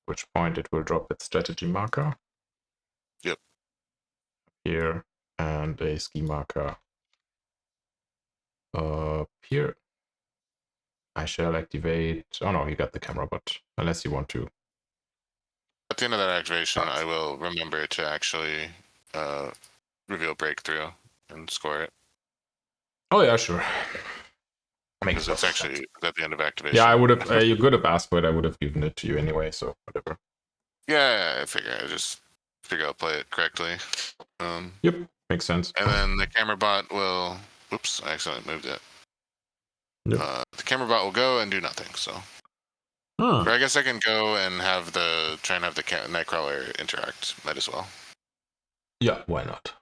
S1: which point it will drop its strategy marker.
S2: Yep.
S1: Here, and a ski marker up here. I shall activate. Oh no, you got the camera, but unless you want to.
S2: At the end of that activation, I will remember to actually reveal breakthrough and score it.
S1: Oh yeah, sure.
S2: Because it's actually at the end of activation.
S1: Yeah, I would have. You could have asked for it. I would have given it to you anyway. So whatever.
S2: Yeah, I figure I'll play it correctly.
S1: Yep, makes sense.
S2: And then the camera bot will. Oops, I accidentally moved it.
S1: Yep.
S2: The camera bot will go and do nothing. So. Or I guess I can go and try and have the Nightcrawler interact. Might as well.
S1: Yeah, why not?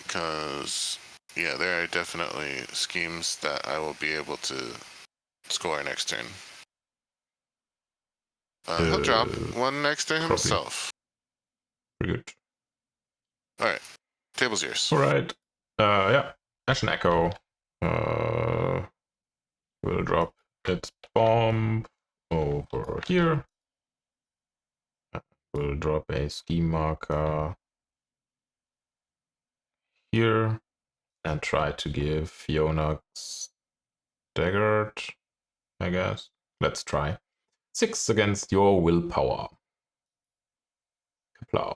S2: Because there are definitely schemes that I will be able to score next turn. He'll drop one next to himself.
S1: Pretty good.
S2: All right, table's yours.
S1: All right. Yeah. Ashen Echo. Will drop its bomb over here. We'll drop a scheme marker here and try to give Phiona staggered, I guess. Let's try. 6 against your willpower. Kaplow.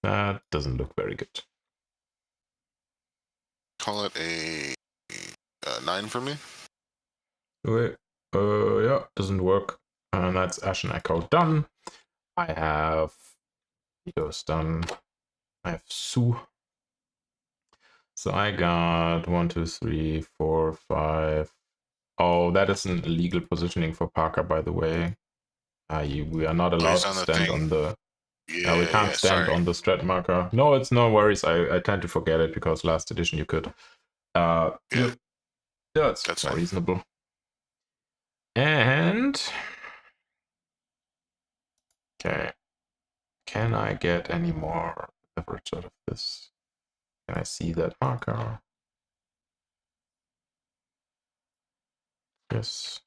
S1: That doesn't look very good.
S2: Call it a 9 for me.
S1: Okay. Yeah, doesn't work. And that's Ashen Echo done. I have Bandido's done. I have Sue. So I got 1, 2, 3, 4, 5. Oh, that is an illegal positioning for Parker, by the way. We are not allowed to stand on the. Yeah, we can't stand on the strat marker. No, it's no worries. I tend to forget it because last edition you could. Yeah, that's more reasonable. And okay, can I get any more leverage out of this? Can I see that marker? Yes.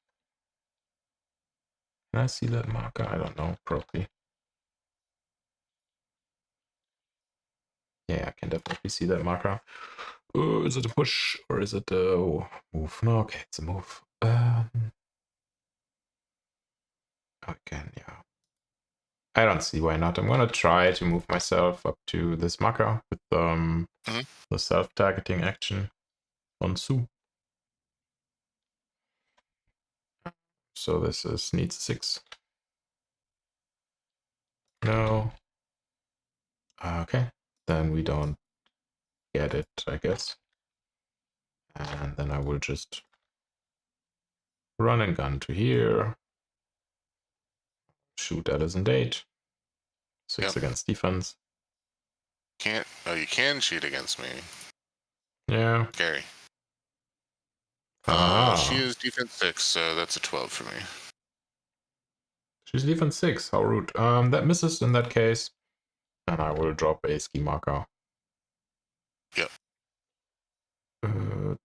S1: Can I see that marker? I don't know, probably. Yeah, I can definitely see that marker. Is it a push or is it a move? No, okay, it's a move. Again, yeah. I don't see why not. I'm gonna try to move myself up to this marker with the self-targeting action on Sue. So this needs 6. No. Okay, then we don't get it, I guess. And then I will just run and gun to here. Shoot Alison Dade. 6 against defense.
S2: You can cheat against me.
S1: Yeah.
S2: Scary. She is defense 6, so that's a 12 for me.
S1: She's defense 6. How rude. That misses in that case. And I will drop a ski marker.
S2: Yep.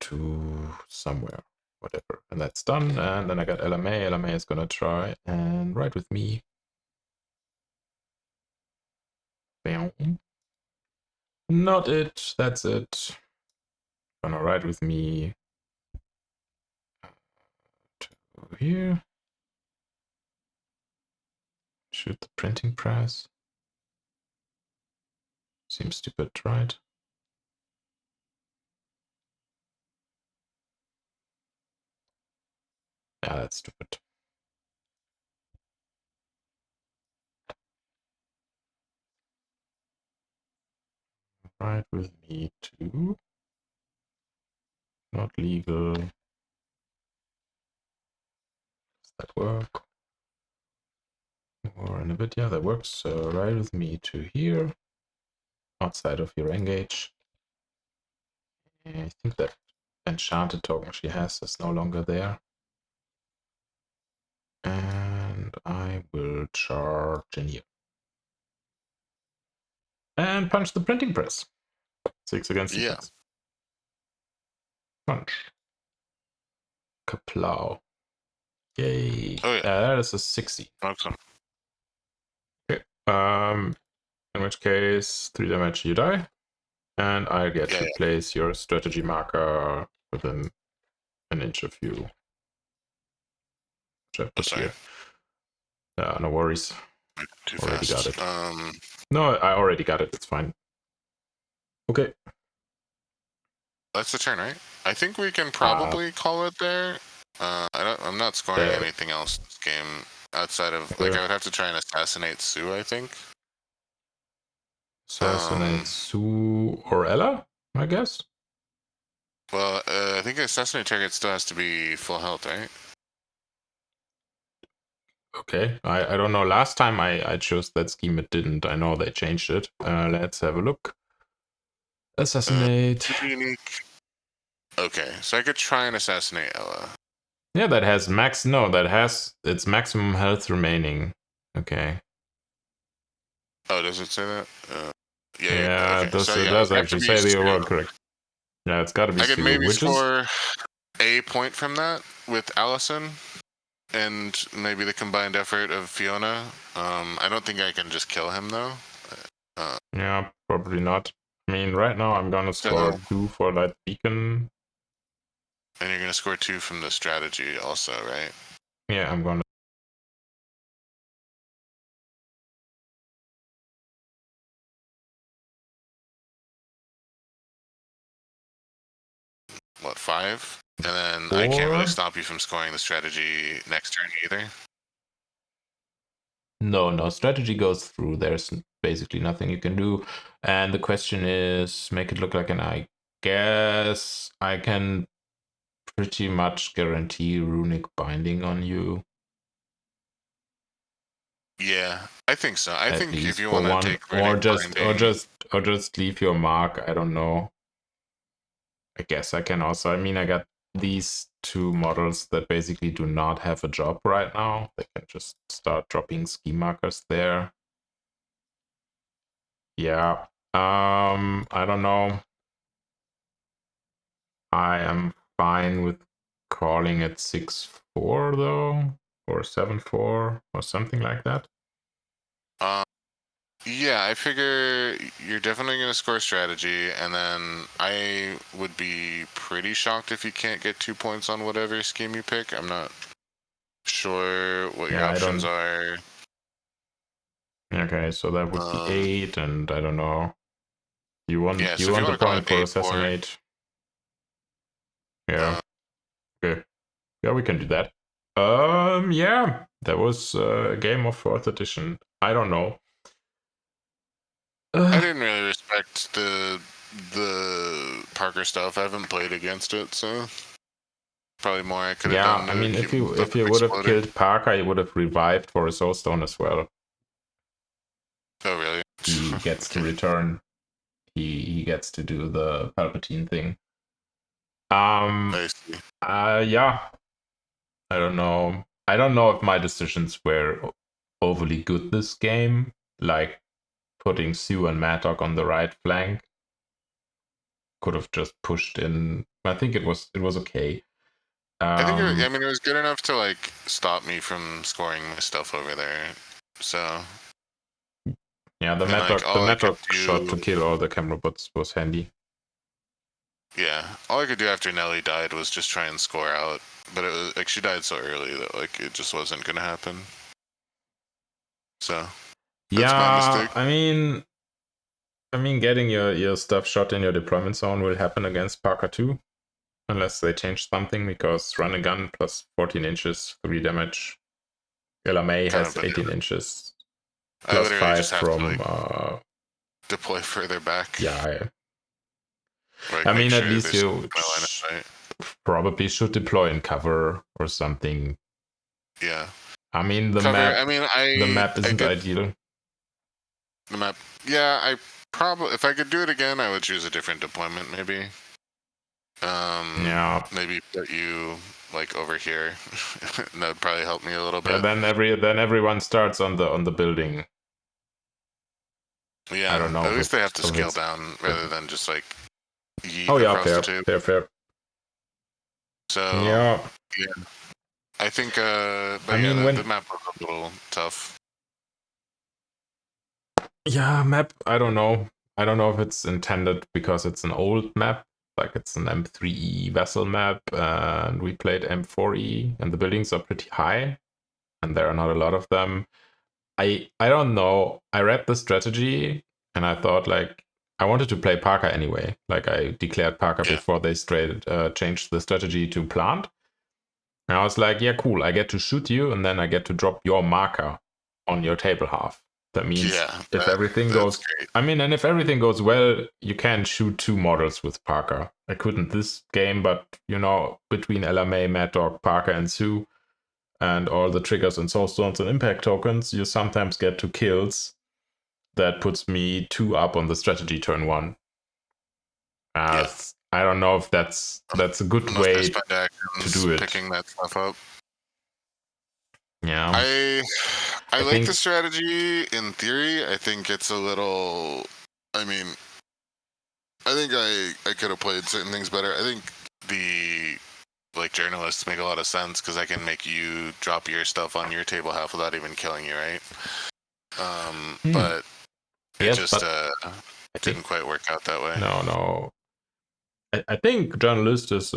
S1: To somewhere. Whatever. And that's done. And then I got LMAy. LMAy is gonna try and ride with me. Bam. Not it. That's it. Gonna ride with me to here. Shoot the printing press. Seems stupid, right? Yeah, that's stupid. Ride with me too. Not legal. Does that work? Or in a bit, yeah, that works. So ride with me to here. Outside of your engage. I think that enchanted token she has is no longer there. And I will charge in here. And punch the printing press. 6 against defense. Punch. Kaplow. Yay.
S2: Oh, yeah.
S1: That is a 60.
S2: Awesome.
S1: Okay. In which case, 3 damage, you die. And I get to place your strategy marker within an inch of you. Which I put here. No worries.
S2: Too
S1: already
S2: fast.
S1: got it. No, I already got it. It's fine. Okay.
S2: That's the turn, right? I think we can probably call it there. I'm not scoring anything else this game outside of like I would have to try and assassinate Sue. I think.
S1: Assassinate Sue or Ella, I guess.
S2: Well, I think assassinate target still has to be full health, right?
S1: Okay, I don't know. Last time I chose that scheme, it didn't. I know they changed it. Let's have a look. Assassinate.
S2: Unique. Okay, so I could try and assassinate Ella.
S1: Yeah, that has max. No, that has its maximum health remaining. Okay.
S2: Oh, does it say that?
S1: Yeah,
S2: okay.
S1: it does,
S2: So,
S1: it does actually say the word
S2: Sue.
S1: correct. Yeah, it's got to be
S2: I could
S1: Sue,
S2: maybe
S1: which
S2: score a point from that with Alison, and maybe the combined effort of Phiona. I don't think I can just kill him though.
S1: Yeah, probably not. I mean, right now I'm gonna score 2 for that beacon.
S2: And you're gonna score 2 from the strategy also, right?
S1: Yeah, I'm gonna.
S2: What, 5? And then
S1: 4?
S2: I can't really stop you from scoring the strategy next turn either.
S1: No, strategy goes through. There's basically nothing you can do. And the question is, make it look like an I guess I can pretty much guarantee runic binding on you.
S2: Yeah, I think so. I think if you
S1: for
S2: want to take runic
S1: or just leave your mark. I don't know. I guess I can also. I mean, I got these 2 models that basically do not have a job right now. They can just start dropping ski markers there. Yeah. I don't know. I am fine with calling it 6-4 though, or 7-4, or something like that.
S2: Yeah, I figure you're definitely going to score strategy, and then I would be pretty shocked if you can't get 2 points on whatever scheme you pick. I'm not sure what your options are.
S1: Okay, so that would be 8, and I don't know. You want the point for assassinate? Yeah. Okay. Yeah, we can do that. Yeah, that was a game of 4th edition. I don't know.
S2: I didn't really respect the Parker stuff. I haven't played against it, so probably more I could have done.
S1: Yeah, I mean, if you would have killed Parker, you would have revived for a soul stone as well.
S2: Oh really?
S1: He gets to return. He gets to do the Palpatine thing.
S2: I see.
S1: Yeah. I don't know. I don't know if my decisions were overly good this game, like putting Sue and Mad Dog on the right flank. Could have just pushed in. I think it was okay.
S2: I think it was good enough to like stop me from scoring my stuff over there. So
S1: yeah, the Mad Dog shot to kill all the camera bots was handy.
S2: Yeah, all I could do after Nellie died was just try and score out, but it was like she died so early that like it just wasn't gonna happen. So that's my mistake.
S1: I mean, getting your stuff shot in your deployment zone will happen against Parker2, unless they change something, because run a gun plus 14 inches, 3 damage. MAy has 18 inches, plus 5 from
S2: deploy further back.
S1: Yeah. I mean, at least you probably should deploy in cover or something.
S2: Yeah.
S1: I mean, the map isn't ideal.
S2: The map, yeah. I probably, if I could do it again, I would choose a different deployment, maybe.
S1: Yeah.
S2: Maybe put you like over here. That would probably help me a little bit.
S1: Yeah, then everyone starts on the building.
S2: Yeah.
S1: I don't know.
S2: At least they have to scale down rather than just like yeet
S1: yeah,
S2: fair. So
S1: yeah.
S2: I think the map was a little tough.
S1: Yeah, map, I don't know. I don't know if it's intended because it's an old map Like it's an M3E vessel map, and we played M4E, and the buildings are pretty high, and there are not a lot of them. I don't know. I read the strategy, and I thought like I wanted to play Parker anyway. Like I declared Parker before they changed the strategy to plant. And I was like, yeah, cool. I get to shoot you, and then I get to drop your marker on your table half. That means if everything goes,
S2: great.
S1: I mean, and if everything goes well, you can shoot 2 models with Parker. I couldn't this game, but you know, between LMA, Mad Dog, Parker, and Sue, and all the triggers and soulstones and impact tokens, you sometimes get 2 kills. That puts me 2 up on the strategy turn 1. I don't know if that's a good way to do it.
S2: Picking that stuff up.
S1: Yeah.
S2: I like the strategy in theory. I think it's a little. I mean, I think I could have played certain things better. I think the journalists make a lot of sense because I can make you drop your stuff on your table half without even killing you, right? But it didn't quite work out that way.
S1: No. I think journalist is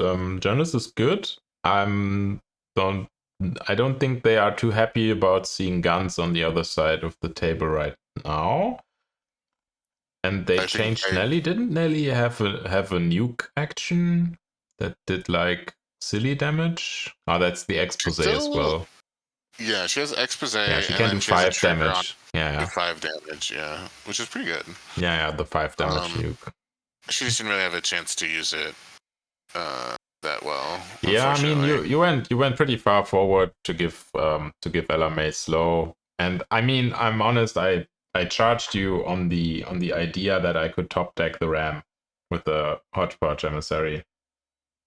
S1: good. I don't think they are too happy about seeing guns on the other side of the table right now. And they changed Nellie. Didn't Nellie have a nuke action that did like silly damage? Oh, that's the expose as well.
S2: Yeah, she has expose.
S1: Yeah, she can do 5 damage.
S2: Yeah, 5 damage. Yeah, which is pretty good.
S1: Yeah, the 5 damage nuke.
S2: She just didn't really have a chance to use it that well.
S1: Yeah, I mean, you went pretty far forward to give LMA slow, and I mean, I'm honest. I charged you on the idea that I could top deck the ram with the Hodgepodge Emissary,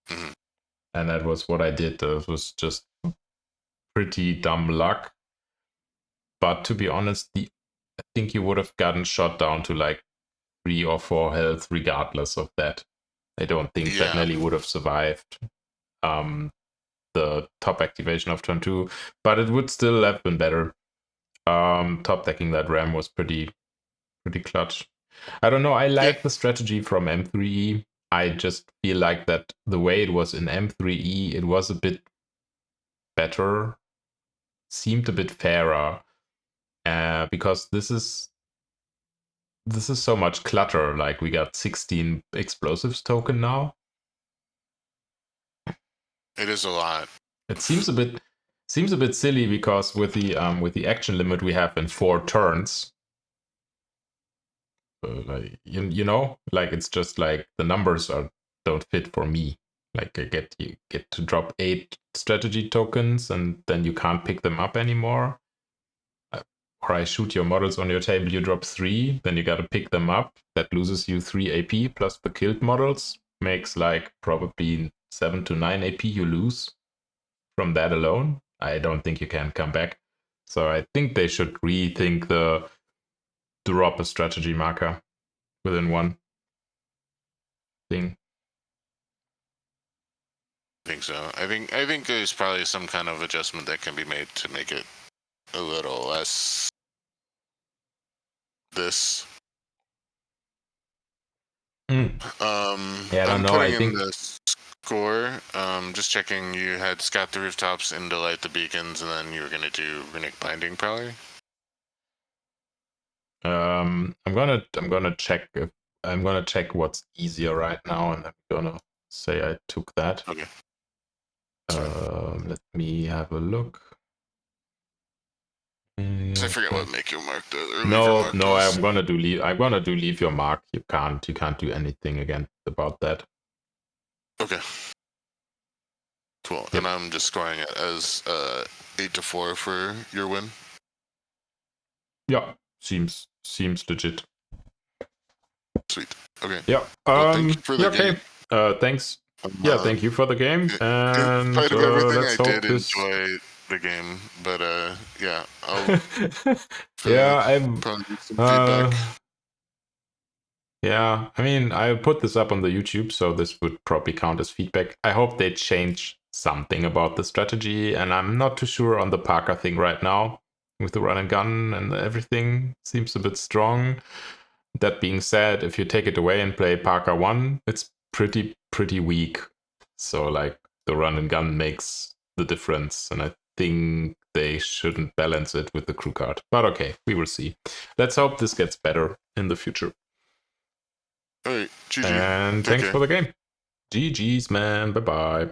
S1: and that was what I did. It was just pretty dumb luck. But to be honest, I think you would have gotten shot down to like 3 or 4 health regardless of that. I don't think that Nellie would have survived the top activation of turn 2, but it would still have been better. Top decking that ram was pretty clutch. I don't know, I like the strategy from M3E. I just feel like that the way it was in M3E, it was a bit better, seemed a bit fairer, because this is so much clutter. Like we got 16 explosives token now.
S2: It is a lot.
S1: It seems a bit silly because with the action limit we have in 4 turns, like you know, like it's just like the numbers don't fit for me. Like you get to drop 8 strategy tokens and then you can't pick them up anymore. Or I shoot your models on your table, you drop 3, then you gotta pick them up. That loses you 3 AP plus the killed models. Makes like probably 7 to 9 AP you lose from that alone. I don't think you can come back. So I think they should rethink the drop a strategy marker within 1 thing.
S2: I think so. I think there's probably some kind of adjustment that can be made to make it a little less this.
S1: Yeah, I don't know. I think
S2: the score. Just checking. You had scout the rooftops and light the beacons, and then you were gonna do runic binding, probably.
S1: I'm gonna check what's easier right now, and I'm gonna say I took that.
S2: Okay.
S1: Let me have a look.
S2: I forget what make your mark does.
S1: No, I'm gonna do leave your mark. You can't do anything again about that.
S2: Okay. Cool. Yep. And I'm just scoring it as 8-4 for your win.
S1: Yeah, seems legit.
S2: Sweet. Okay.
S1: Yeah.
S2: Thank you for the game.
S1: Thanks. Thank you for the game. And
S2: in spite of everything, I did enjoy the game, but I'll
S1: I'm
S2: probably get some feedback.
S1: Yeah, I mean, I put this up on the YouTube, so this would probably count as feedback. I hope they change something about the strategy, and I'm not too sure on the Parker thing right now. With the run and gun and everything, seems a bit strong. That being said, if you take it away and play Parker 1, it's pretty pretty weak. So like the run and gun makes the difference, and I think they shouldn't balance it with the crew card. But okay, we will see. Let's hope this gets better in the future.
S2: All right, GG.
S1: And
S2: Take
S1: thanks
S2: care.
S1: for the game. GG's, man. Bye-bye.